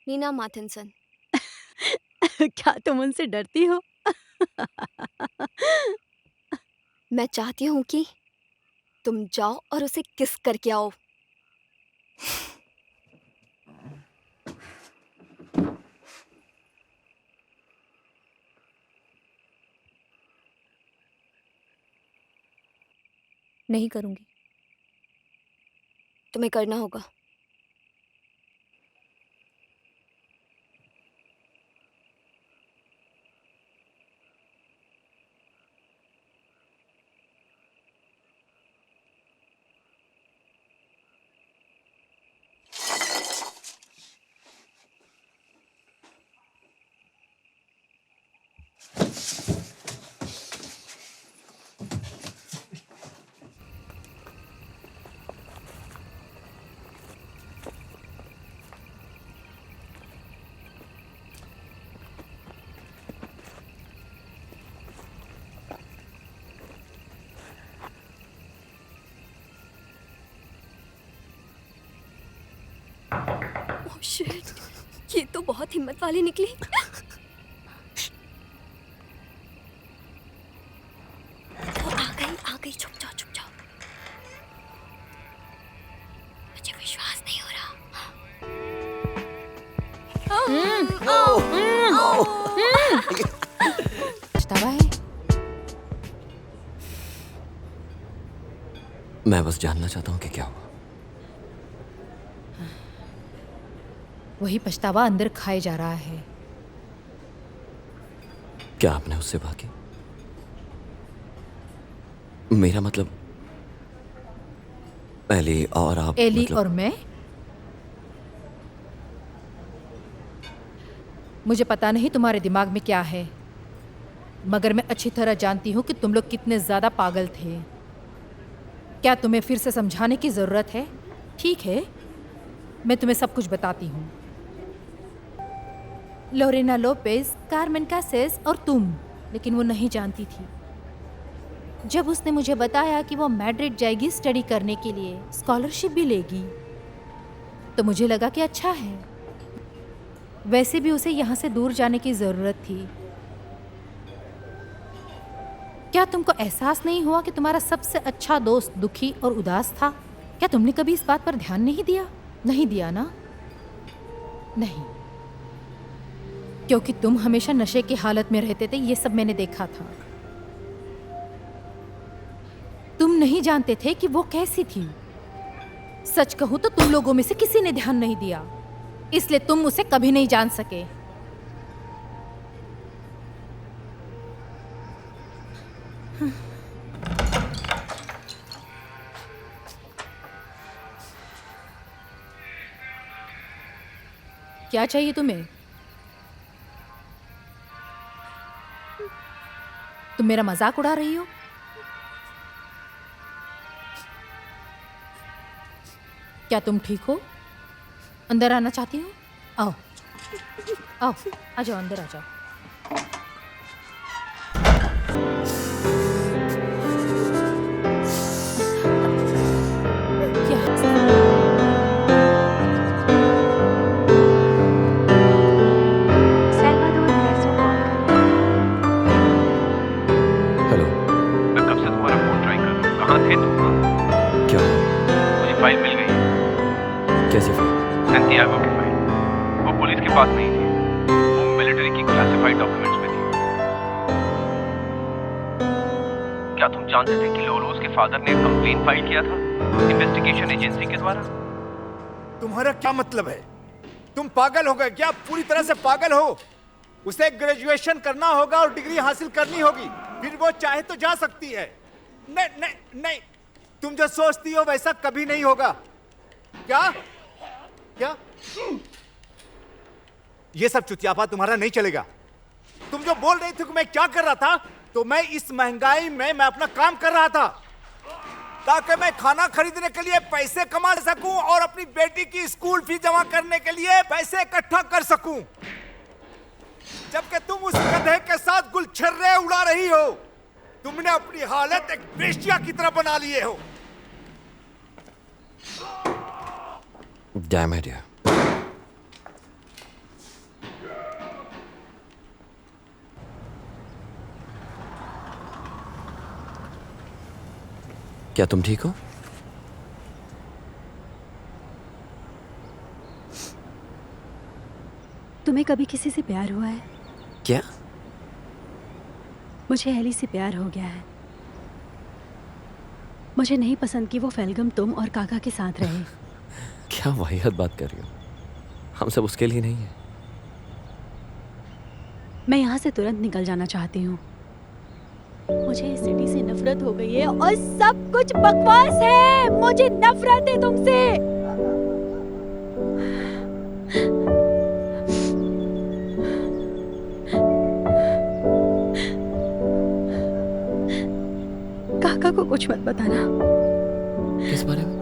नीना माथिनसन। क्या तुम उनसे डरती हो? मैं चाहती हूँ कि तुम जाओ और उसे किस करके आओ। नहीं करूँगी। तुम्हें करना होगा। ओह शिट, ये तो बहुत हिम्मत वाली निकली। आ गई, छुप जाओ छुप जाओ। मुझे विश्वास नहीं हो रहा। पछतावा है। मैं बस जानना चाहता हूँ कि क्या हुआ। वही पछतावा अंदर खाए जा रहा है। क्या आपने उससे बात की? मेरा मतलब एली और आप। एली मतलब... और मैं? मुझे पता नहीं तुम्हारे दिमाग में क्या है, मगर मैं अच्छी तरह जानती हूँ कि तुम लोग कितने ज्यादा पागल थे। क्या तुम्हें फिर से समझाने की जरूरत है? ठीक है, मैं तुम्हें सब कुछ बताती हूँ। लोरेना लोपेज, कार्मेन कासेस और तुम, लेकिन वो नहीं जानती थी। जब उसने मुझे बताया कि वो मैड्रिड जाएगी स्टडी करने के लिए, स्कॉलरशिप भी लेगी, तो मुझे लगा कि अच्छा है। वैसे भी उसे यहाँ से दूर जाने की ज़रूरत थी। क्या तुमको एहसास नहीं हुआ कि तुम्हारा सबसे अच्छा दोस्त दुखी और उदास था? क्या तुमने कभी इस बात पर ध्यान नहीं दिया? नहीं दिया ना? नहीं, क्योंकि तुम हमेशा नशे की हालत में रहते थे। ये सब मैंने देखा था। तुम नहीं जानते थे कि वो कैसी थी। सच कहूं तो तुम लोगों में से किसी ने ध्यान नहीं दिया, इसलिए तुम उसे कभी नहीं जान सके। क्या चाहिए तुम्हें? तुम मेरा मजाक उड़ा रही हो? क्या तुम ठीक हो? अंदर आना चाहती हो? आओ आओ, आ जाओ, अंदर आ जाओ। हेलो। मैं कब से तुम्हारा फोन ट्राई कर रहा हूँ। कहाँ थे तुम? क्या? मुझे फाइल मिल गई। कैसी आप जानते थे कि लोरोस के फादर ने कंप्लेन फाइल किया था इन्वेस्टिगेशन एजेंसी के द्वारा? तुम्हारा क्या मतलब है? तुम पागल हो गए क्या? पूरी तरह से पागल हो। उसे ग्रेजुएशन करना होगा और डिग्री हासिल करनी होगी, फिर वो चाहे तो जा सकती है। नहीं नहीं नहीं, तुम जो सोचती हो वैसा कभी नहीं होगा। क्या क्या ये सब चुतियापा तुम्हारा नहीं चलेगा। तुम जो बोल रही थी कि मैं क्या कर रहा था, तो मैं इस महंगाई में मैं अपना काम कर रहा था ताकि मैं खाना खरीदने के लिए पैसे कमा सकूं और अपनी बेटी की स्कूल फीस जमा करने के लिए पैसे इकट्ठा कर सकूं, जबकि तुम उस गधे के साथ गुलछर्रे उड़ा रही हो। तुमने अपनी हालत एक बेश्या की तरह बना लिए हो। Damn it, yeah. क्या तुम ठीक हो? तुम्हें कभी किसी से प्यार हुआ है? क्या? मुझे एली से प्यार हो गया है। मुझे नहीं पसंद कि वो फेलगम तुम और काका के साथ रहे। क्या वाहियात बात कर रही हो? हम सब उसके लिए नहीं है। मैं यहाँ से तुरंत निकल जाना चाहती हूँ। मुझे इस सिटी से नफरत हो गई है और सब कुछ बकवास है। मुझे नफरत है तुमसे। काका को कुछ मत बताना। किस बारे में?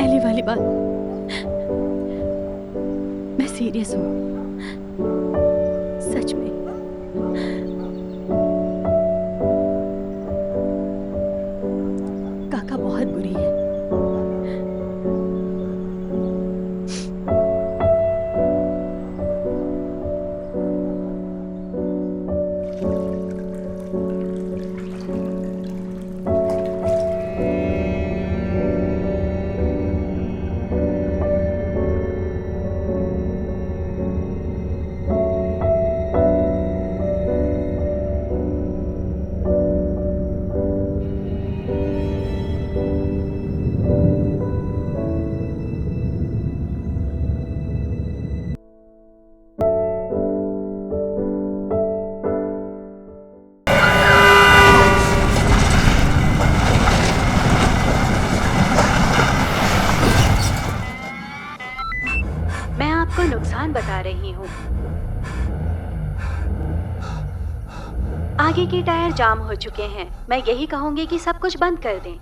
एली वाली बात। मैं सीरियस हूँ, सच में। काका बहुत बुरी है। नुकसान बता रही हूँ। आगे के टायर जाम हो चुके हैं। मैं यही कहूंगी कि सब कुछ बंद कर दें।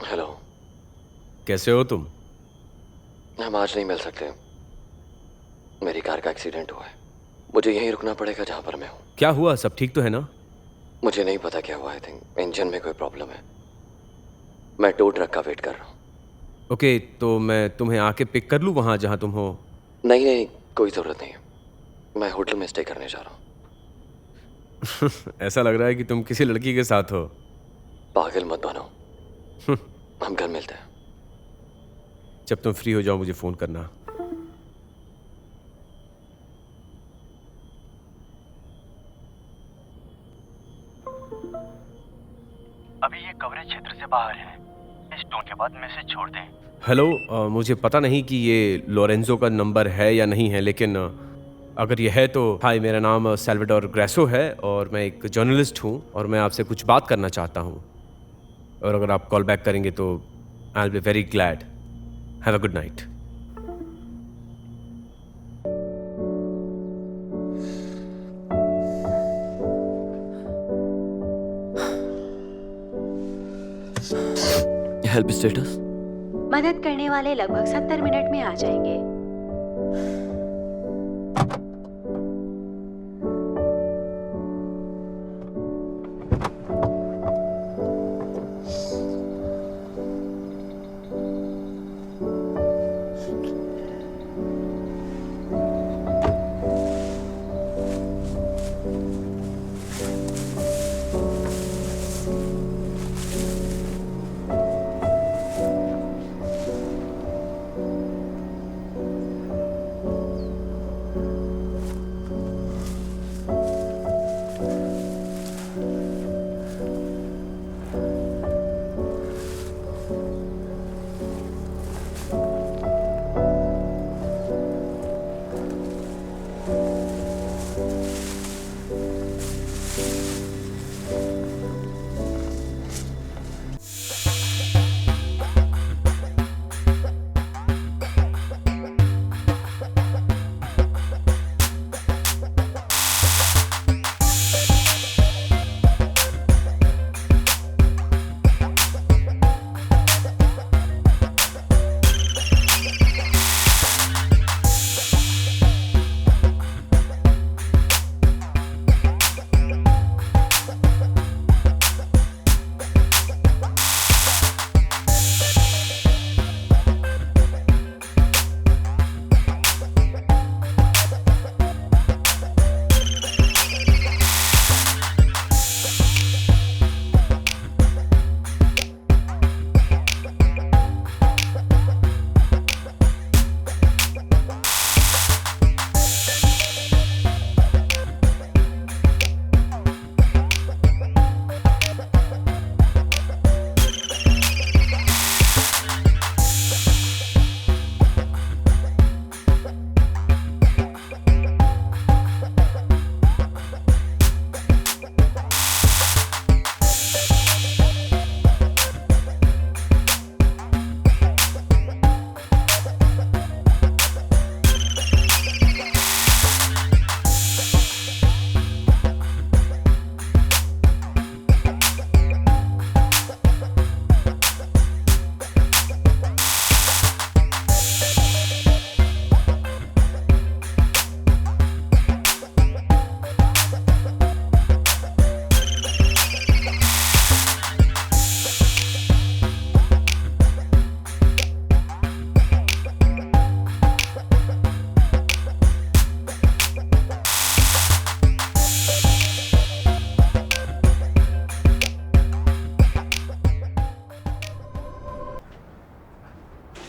हेलो, कैसे हो तुम? हम आज नहीं मिल सकते। मेरी कार का एक्सीडेंट हुआ है। मुझे यहीं रुकना पड़ेगा जहां पर मैं हूँ। क्या हुआ? सब ठीक तो है ना? मुझे नहीं पता क्या हुआ। आई थिंक इंजन में कोई प्रॉब्लम है। मैं टो ट्रक का वेट कर रहा हूँ। ओके, तो मैं तुम्हें आके पिक कर लूँ वहाँ जहाँ तुम हो? नहीं नहीं, कोई ज़रूरत नहीं है। मैं होटल में स्टे करने जा रहा हूँ। ऐसा लग रहा है कि तुम किसी लड़की के साथ हो। पागल मत बनो। हम कल मिलते हैं। जब तुम फ्री हो जाओ मुझे फ़ोन करना। अभी ये कवरेज क्षेत्र से बाहर है। इस टोन के बाद मैसेज छोड़ दें। हेलो, मुझे पता नहीं कि ये लोरेंजो का नंबर है या नहीं है, लेकिन अगर ये है तो हाय, मेरा नाम सैल्वाडोर ग्रेसो है और मैं एक जर्नलिस्ट हूँ और मैं आपसे कुछ बात करना चाहता हूँ। और अगर आप कॉल बैक करेंगे तो I will be very glad. Have a good night. Help status? मदद करने वाले लगभग 70 मिनट में आ जाएंगे।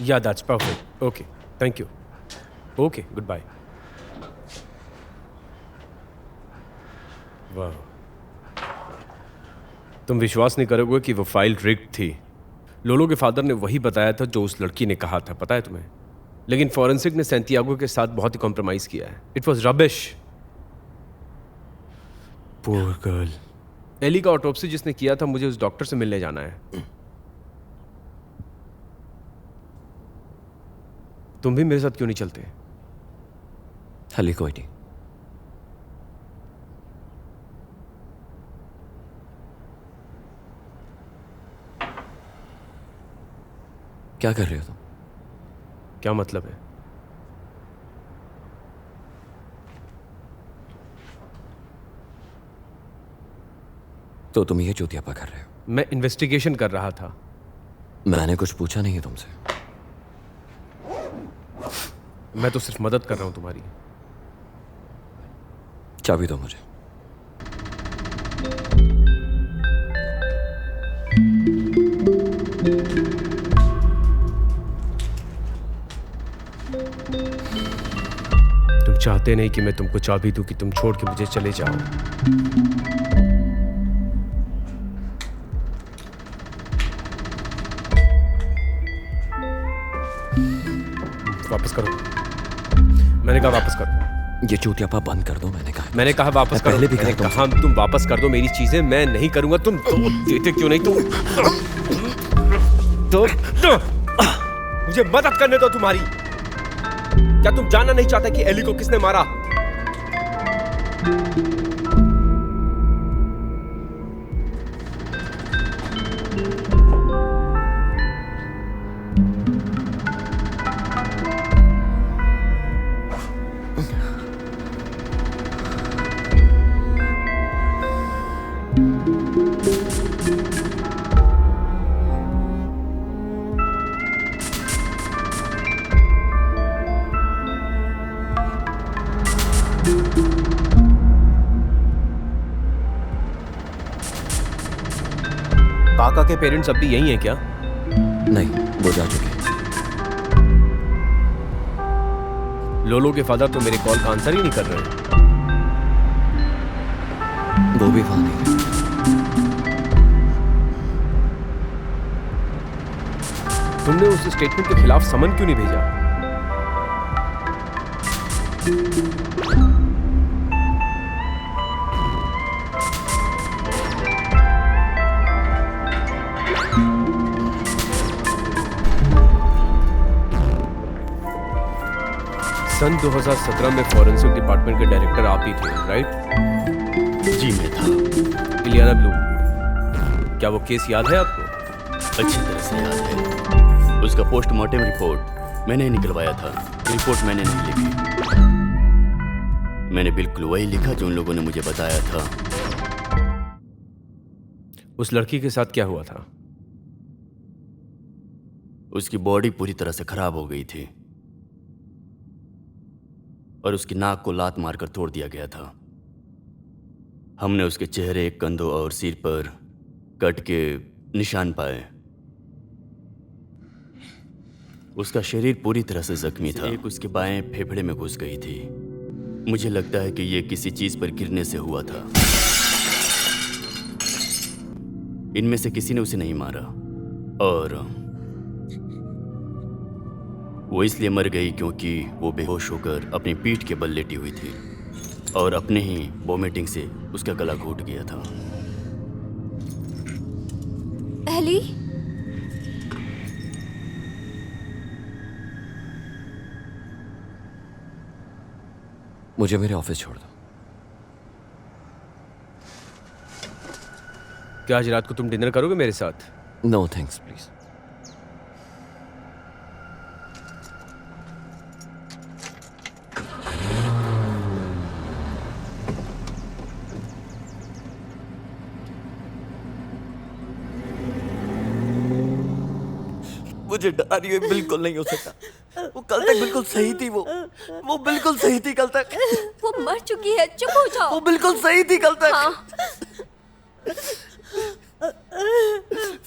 Yeah that's perfect. Okay, thank you. Okay, goodbye. वाह, तुम विश्वास नहीं करोगे कि वो फाइल रिग्ड थी. लोलो के फादर ने वही बताया था जो उस लड़की ने कहा था, पता है तुम्हें? लेकिन फॉरेंसिक ने सैंटियागो के साथ बहुत ही कॉम्प्रोमाइज किया है. It was rubbish. Poor girl. Ellie का ऑटोप्सी जिसने किया था, मुझे उस डॉक्टर से मिलने जाना है. तुम भी मेरे साथ क्यों नहीं चलते? हली कोई नहीं. क्या कर रहे हो तुम? क्या मतलब है? तो तुम ये चूतियापा कर रहे हो? मैं इन्वेस्टिगेशन कर रहा था. मैंने कुछ पूछा नहीं है तुमसे. मैं तो सिर्फ मदद कर रहा हूं तुम्हारी. चाबी दो मुझे. तुम चाहते नहीं कि मैं तुमको चाबी दूं कि तुम छोड़ के मुझे चले जाओ. वापस करो. मैंने कहा वापस करो. ये चूतियापा बंद कर दो. मैंने कहा वापस करो. पहले भी मैंने कहा तुम वापस कर दो मेरी चीजें. मैं नहीं करूंगा. तुम देते क्यों नहीं? तुम तो मुझे मदद करने दो तुम्हारी. क्या तुम जानना नहीं चाहते कि एली को किसने मारा? काका के पेरेंट्स अब भी यही हैं क्या? नहीं, वो जा चुके. लोलो के फादर तो मेरे कॉल का आंसर ही नहीं कर रहे. वो भी वहां नहीं. तुमने उस स्टेटमेंट के खिलाफ समन क्यों नहीं भेजा? सन 2017 में फॉरेंसिक डिपार्टमेंट के डायरेक्टर आप ही थे, राइट? जी मैं था. इलियाना ब्लूम, क्या वो केस याद है आपको? अच्छी तरह से याद है. उसका पोस्टमार्टम रिपोर्ट मैंने निकलवाया था. रिपोर्ट मैंने नहीं लिखी. मैंने बिल्कुल वही लिखा जो उन लोगों ने मुझे बताया था. उस लड़की के साथ क्या हुआ था? उसकी बॉडी पूरी तरह से खराब हो गई थी और उसकी नाक को लात मारकर तोड़ दिया गया था. हमने उसके चेहरे, कंधों और सिर पर कट के निशान पाए. उसका शरीर पूरी तरह से जख्मी था. एक उसके बाएं फेफड़े में घुस गई थी. मुझे लगता है कि यह किसी चीज पर गिरने से हुआ था. इनमें से किसी ने उसे नहीं मारा और वो इसलिए मर गई क्योंकि वो बेहोश होकर अपनी पीठ के बल लेटी हुई थी और अपने ही वोमिटिंग से उसका गला घोट गया था. एली, मुझे मेरे ऑफिस छोड़ दो. क्या आज रात को तुम डिनर करोगे मेरे साथ? No thanks please. मुझे डरा रही है. बिल्कुल नहीं हो सकता. वो कल तक बिल्कुल सही थी. वो बिल्कुल सही थी कल तक. वो मर चुकी है. चुप हो जाओ. वो बिल्कुल सही थी कल तक. हाँ.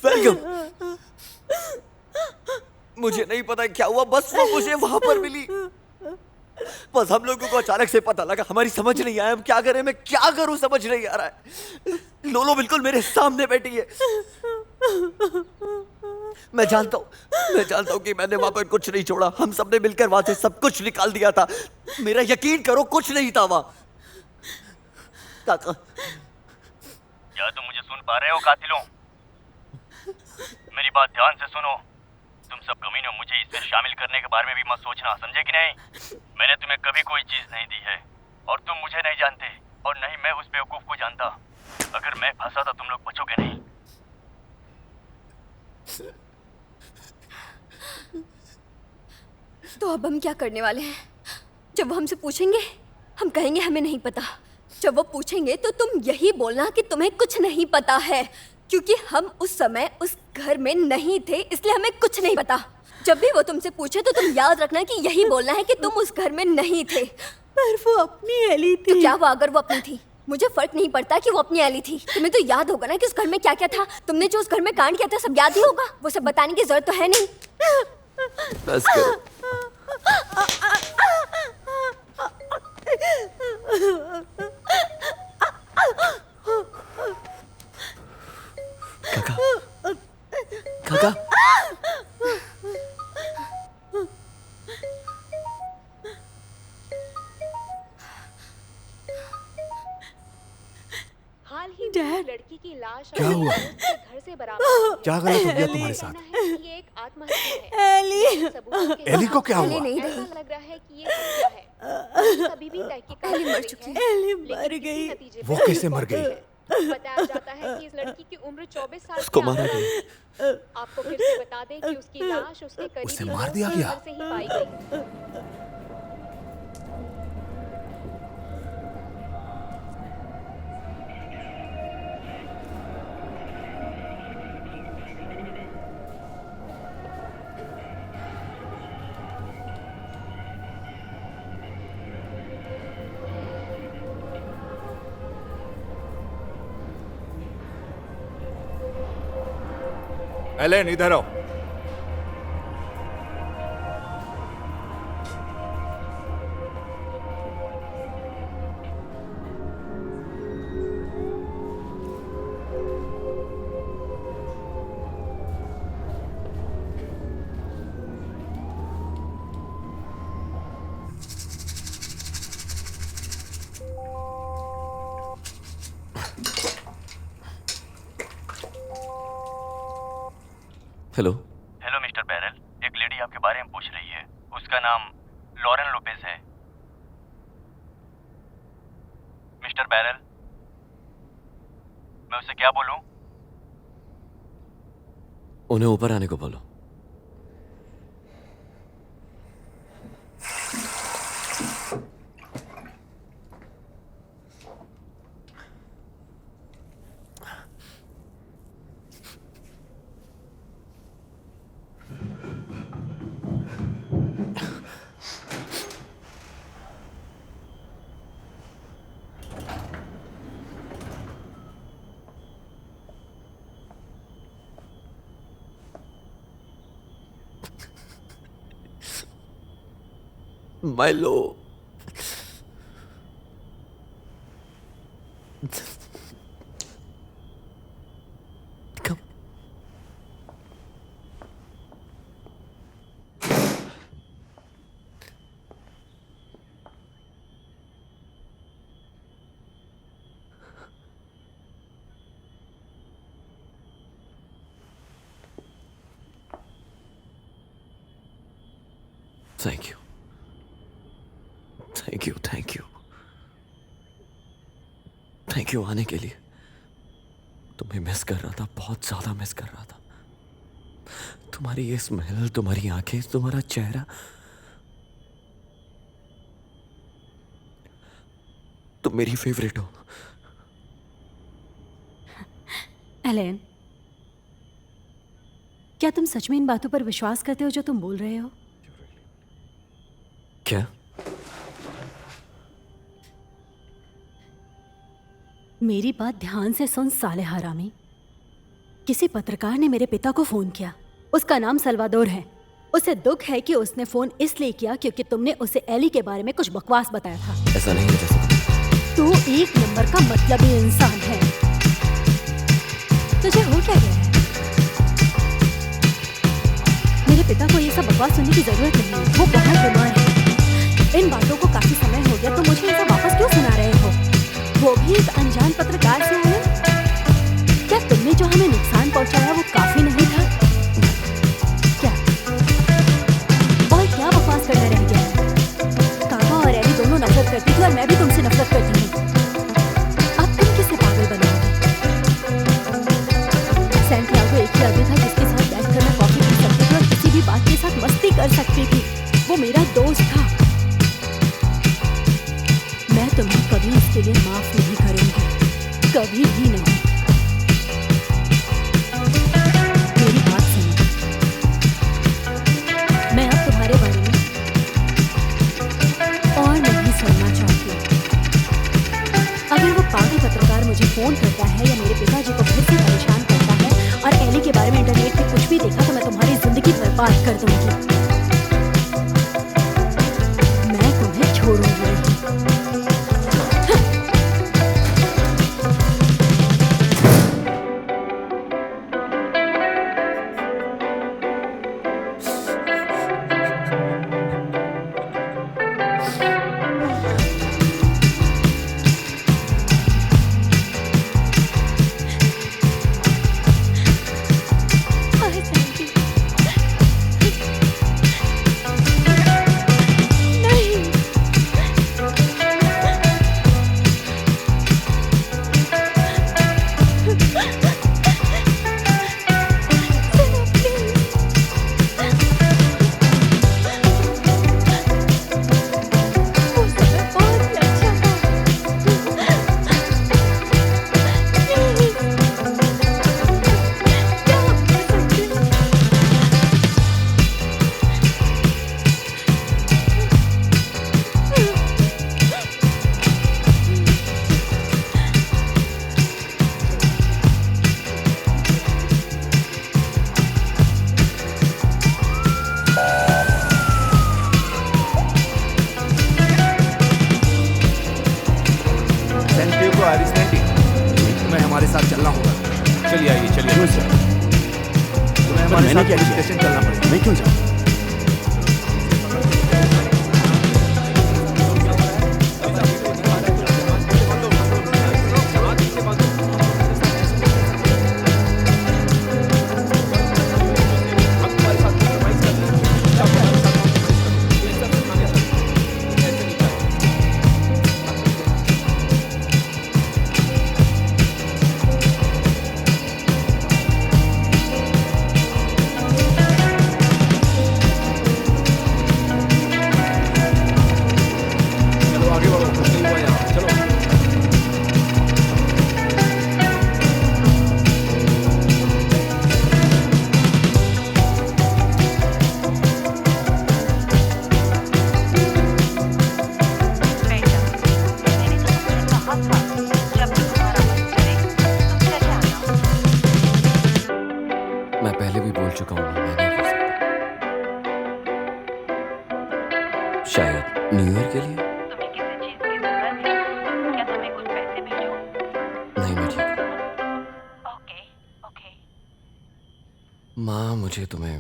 वेलकम. मुझे नहीं पता क्या हुआ, बस वो मुझे वहां पर मिली। बस हम लोगों को अचानक से पता लगा, हमारी समझ नहीं आया हम क्या करें, मैं क्या करूं समझ नहीं आ रहा है। लोलो बिल्कुल मेरे सामने बैठी है। मैं जानता हूं कि मैंने वहां पर कुछ नहीं छोड़ा। हम सबने मिलकर वहां से सब कुछ निकाल दिया था। मेरा यकीन करो कुछ नहीं था वहां। काका, क्या तुम मुझे सुन पा रहे हो कातिलों? मेरी बात ध्यान से सुनो। तुम सब कमीनों मुझे इसमें शामिल करने के बारे में भी मत सोचना, समझे कि नहीं? मैंने तुम्हें कभी कोई चीज नहीं दी है और तुम मुझे नहीं जानते और नहीं मैं उस बेवकूफ को जानता। अगर मैं फंसा तो तुम लोग बचोगे नहीं। तो अब हम क्या करने वाले हैं? जब वो हमसे पूछेंगे हम कहेंगे हमें नहीं पता। जब वो पूछेंगे तो तुम यही बोलना कि तुम्हें कुछ नहीं पता है, क्योंकि हम उस समय उस घर में नहीं थे, इसलिए हमें कुछ नहीं पता। जब भी वो तुमसे पूछे तो तुम याद रखना कि यही बोलना है कि तुम उस घर में नहीं थे। पर वो अपनी एली थी। तो क्या हुआ अगर वो अपनी थी? मुझे फर्क नहीं पड़ता कि वो अपनी एली थी। तुम्हें तो याद होगा ना कि उस घर में क्या क्या था। तुमने जो उस घर में कांड किया था सब याद ही होगा। वो सब बताने की जरूरत तो है नहीं। बस करो। काका, हाल ही डैड, लड़की की लाश क्या हुआ? घर से बरामद। क्या गलत हो गया तुम्हारे साथ? ये एक आत्महत्या है। एली, एली को क्या हुआ? ऐसा लग रहा है कि ये हत्या है। अभी भी तहकीकात एली मर जारी चुकी है, है। एली लेकिन मर किसी गई। नतीजे वो पर कैसे मर नहीं गई? पहुंचे। बताया जाता है कि इस लड़की की उम्र 24 साल उसको के मारा आसपास। आपको फिर से बता दें कि उसकी लाश उसके करीबी उसे मार दिया गया? घर से ही पाई गई। एलेन इधर आओ। हेलो। हेलो मिस्टर बैरल, एक लेडी आपके बारे में पूछ रही है। उसका नाम लॉरेन लोपेज है। मिस्टर बैरल, मैं उसे क्या बोलूं? उन्हें ऊपर आने को बोलो। Milo. Come. Thank you. Thank you आने के लिए। तुम्हें मिस कर रहा था, बहुत ज्यादा मिस कर रहा था। तुम्हारी ये स्मेल, तुम्हारी आंखें, तुम्हारा चेहरा, तुम मेरी फेवरेट हो। एलेन, क्या तुम सच में इन बातों पर विश्वास करते हो जो तुम बोल रहे हो? क्या? मेरी बात ध्यान से सुन साले हरामी। किसी पत्रकार ने मेरे पिता को फोन किया। उसका नाम सल्वादोर है। उसे दुख है कि उसने फोन इसलिए किया क्योंकि तुमने उसे एली के बारे में कुछ बकवास बताया था। ऐसा नहीं है जैसे तू एक नंबर का मतलबी इंसान है। तुझे हो क्या गया है? मेरे पिता को ये सब बकवास सुनने की जरूरत नहीं है, वो बहुत बीमार है। इन बातों को काफी समय हो गया, तो मुझे ये सब वापस क्यों सुना रहे हो? वो भी एक अनजान पत्रकार से आए। क्या तुमने जो हमें नुकसान पहुंचाया वो काफी नहीं था? क्या और क्या बकवास करना रह गया है? काका और एली दोनों नफरत करती थी और मैं भी तुमसे नफरत करती हूँ। अब तुम किसे पागल बनाओगे? सैंटियागो एक ही आदमी था जिसके साथ बैठकर मैं कॉफी पी सकती थी और किसी भी बात के साथ मस्ती कर सकती थी। वो मेरा दोस्त था। मैं तुम्हें कभी इसके लिए माफ नहीं करूंगी, कभी भी नहीं। मेरी बात सुनो, मैं अब तुम्हारे बारे में और नहीं सुनना चाहती। अगर वो पागल पत्रकार मुझे फोन करता है या मेरे पिताजी को फिर से परेशान करता है और एली के बारे में इंटरनेट पे कुछ भी देखा तो मैं तुम्हारी जिंदगी बर्बाद कर दूंगी। मैं तुम्हें छोड़ूंगी नहीं। तुम्हें हमारे साथ चलना होगा। चलिए आइए, चलिए। तुम्हें हमारे साथ पुलिस स्टेशन चलना पड़ेगा। मैं क्यों जाऊँ? मैं पहले भी बोल चुका हूँ, मैं नहीं कर सकता। शायद न्यू ईयर के लिए। तुम्हें किसी चीज की जरूरत है? क्या तुम्हें कुछ पैसे भेजूं? नहीं, मैं ठीक हूँ। Okay okay. माँ, मुझे तुम्हें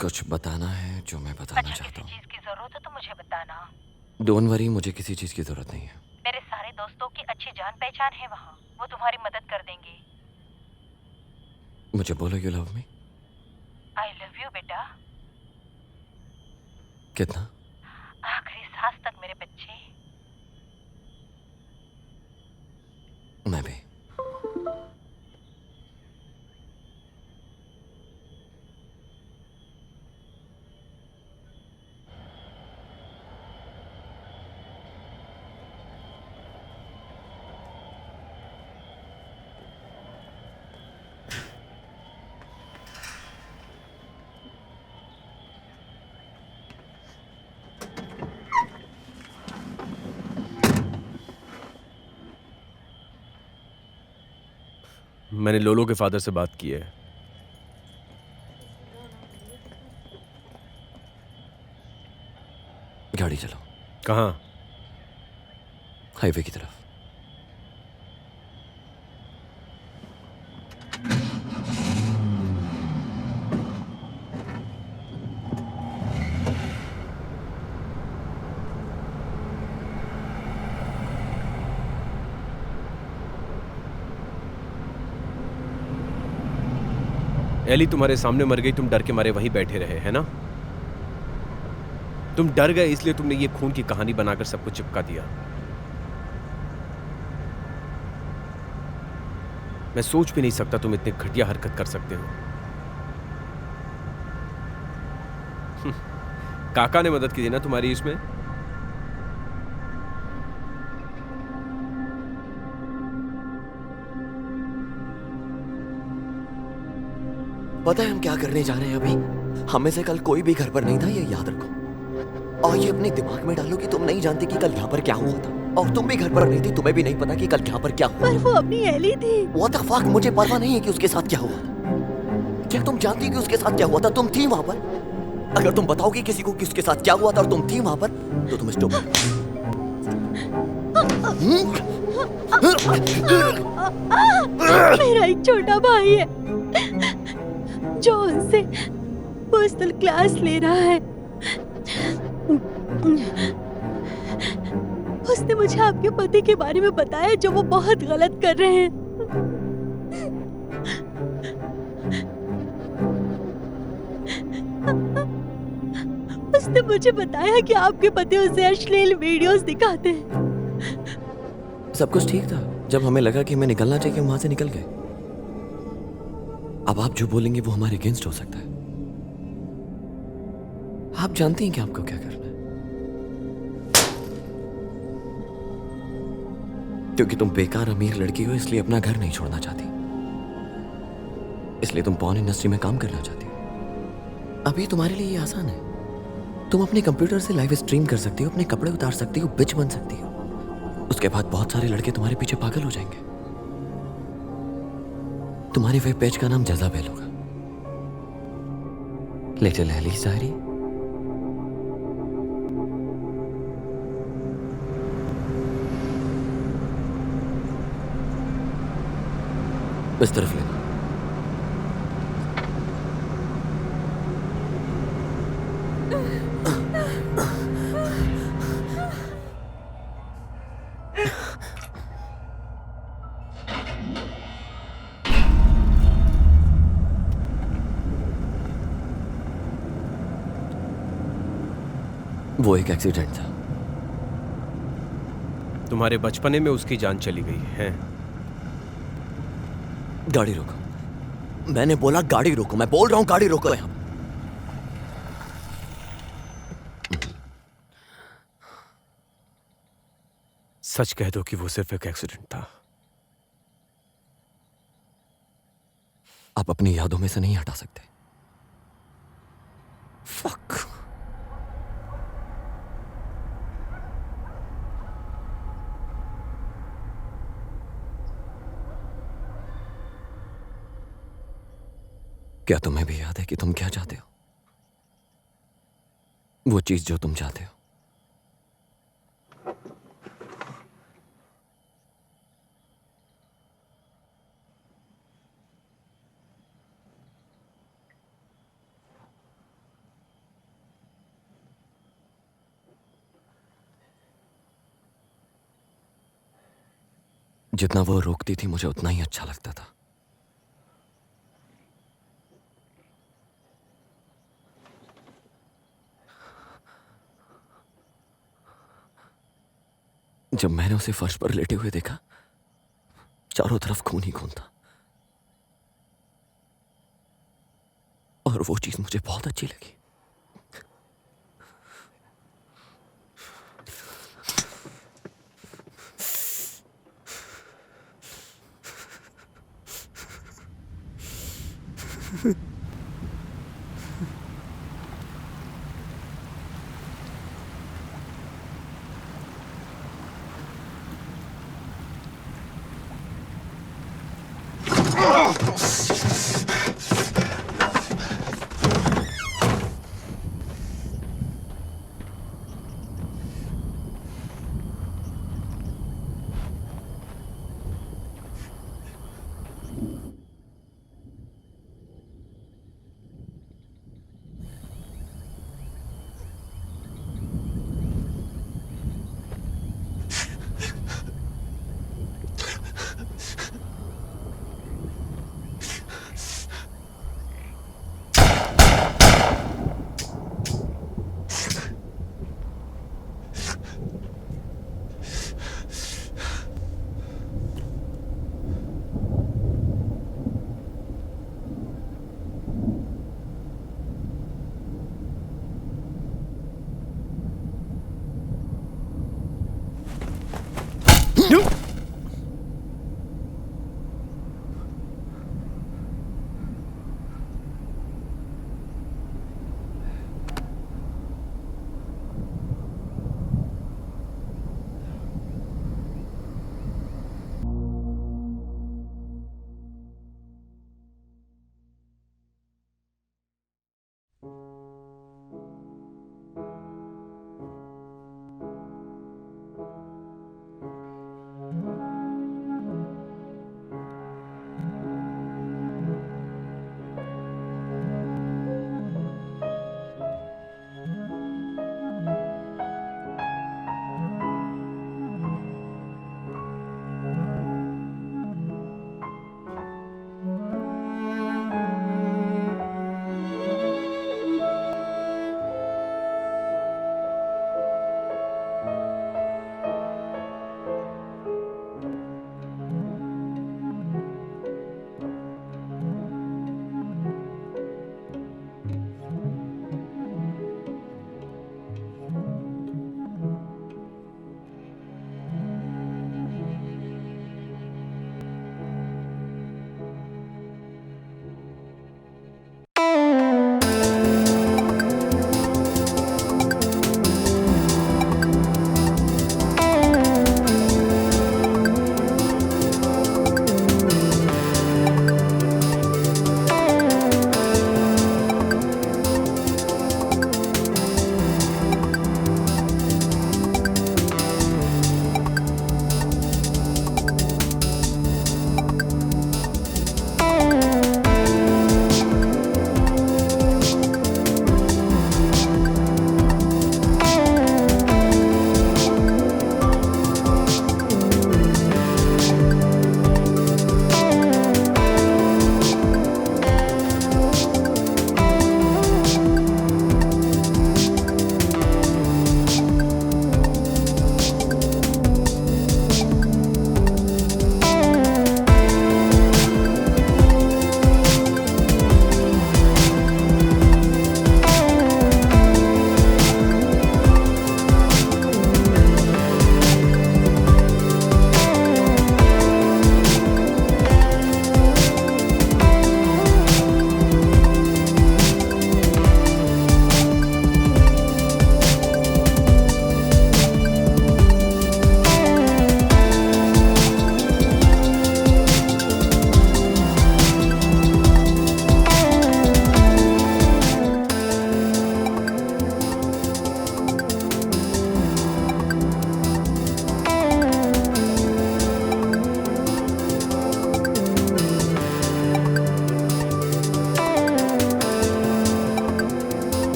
कुछ बताना है जो मैं बताना चाहता हूँ। चीज की जरूरत है तो मुझे बताना। डोंट वरी, मुझे किसी चीज की जरूरत नहीं है। मेरे सारे दोस्तों की अच्छी जान पहचान है वहाँ, वो तुम्हारी मदद कर देंगे। मुझे बोलो you love me. I love you बेटा। कितना? आखिरी सांस तक मेरे बच्चे। मैं भी। मैंने लोलो के फादर से बात की है। गाड़ी चलाओ। कहाँ? हाईवे की तरफ। एली तुम्हारे सामने मर गई, तुम डर के मारे वहीं बैठे रहे, है ना? तुम डर गए इसलिए तुमने ये खून की कहानी बनाकर सबको चिपका दिया। मैं सोच भी नहीं सकता तुम इतनी घटिया हरकत कर सकते हो। काका ने मदद की थी ना तुम्हारी इसमें? पता है हम क्या करने जा रहे हैं अभी? हमें से कल कोई भी घर पर नहीं था, ये याद रखो। और ये अपने दिमाग में डालो कि तुम नहीं जानती कि कल यहाँ पर क्या हुआ था। और तुम भी घर पर नहीं थी, तुम्हें भी नहीं पता कि कल यहाँ पर क्या हुआ। पर वो अपनी एली थी। What the fuck, मुझे परवाह नहीं है कि उसके साथ क्या हुआ था। क्या तुम जानती कि उसके साथ क्या हुआ था? तुम थी वहां पर। अगर तुम बताओगी किसी को कि उसके साथ क्या हुआ था और तुम थी वहां पर, तो तुम स्टॉप। मेरा एक छोटा भाई है जो उनसे पर्सनल क्लास ले रहा है। उसने मुझे आपके पति के बारे में बताया जो वो बहुत गलत कर रहे हैं। उसने मुझे बताया कि आपके पति उसे अश्लील वीडियोस दिखाते हैं। सब कुछ ठीक था। जब हमें लगा कि हमें निकलना चाहिए, हम वहां से निकल गए। अब आप जो बोलेंगे वो हमारे अगेंस्ट हो सकता है। आप जानती हैं कि आपको क्या करना है, क्योंकि तुम बेकार अमीर लड़की हो, इसलिए अपना घर नहीं छोड़ना चाहती, इसलिए तुम पॉर्न इंडस्ट्री में काम करना चाहती हो। अब ये तुम्हारे लिए ये आसान है। तुम अपने कंप्यूटर से लाइव स्ट्रीम कर सकती हो, अपने कपड़े उतार सकती हो, बिच बन सकती हो। उसके बाद बहुत सारे लड़के तुम्हारे पीछे पागल हो जाएंगे। तुम्हारे वेब पेज का नाम जज़ाबेल होगा, लिटिल एलीज़ डायरी। इस तरफ ले। वो एक एक्सीडेंट था। तुम्हारे बचपने में उसकी जान चली गई है। गाड़ी रोको। मैंने बोला गाड़ी रोको। मैं बोल रहा हूं गाड़ी रोको यहां। सच कह दो कि वो सिर्फ एक एक्सीडेंट था। आप अपनी यादों में से नहीं हटा सकते। फक। क्या तुम्हें भी याद है कि तुम क्या चाहते हो? वो चीज जो तुम चाहते हो। जितना वो रोकती थी मुझे उतना ही अच्छा लगता था। जब मैंने उसे फर्श पर लेटे हुए देखा, चारों तरफ खून ही खून था। और वो चीज मुझे बहुत अच्छी लगी।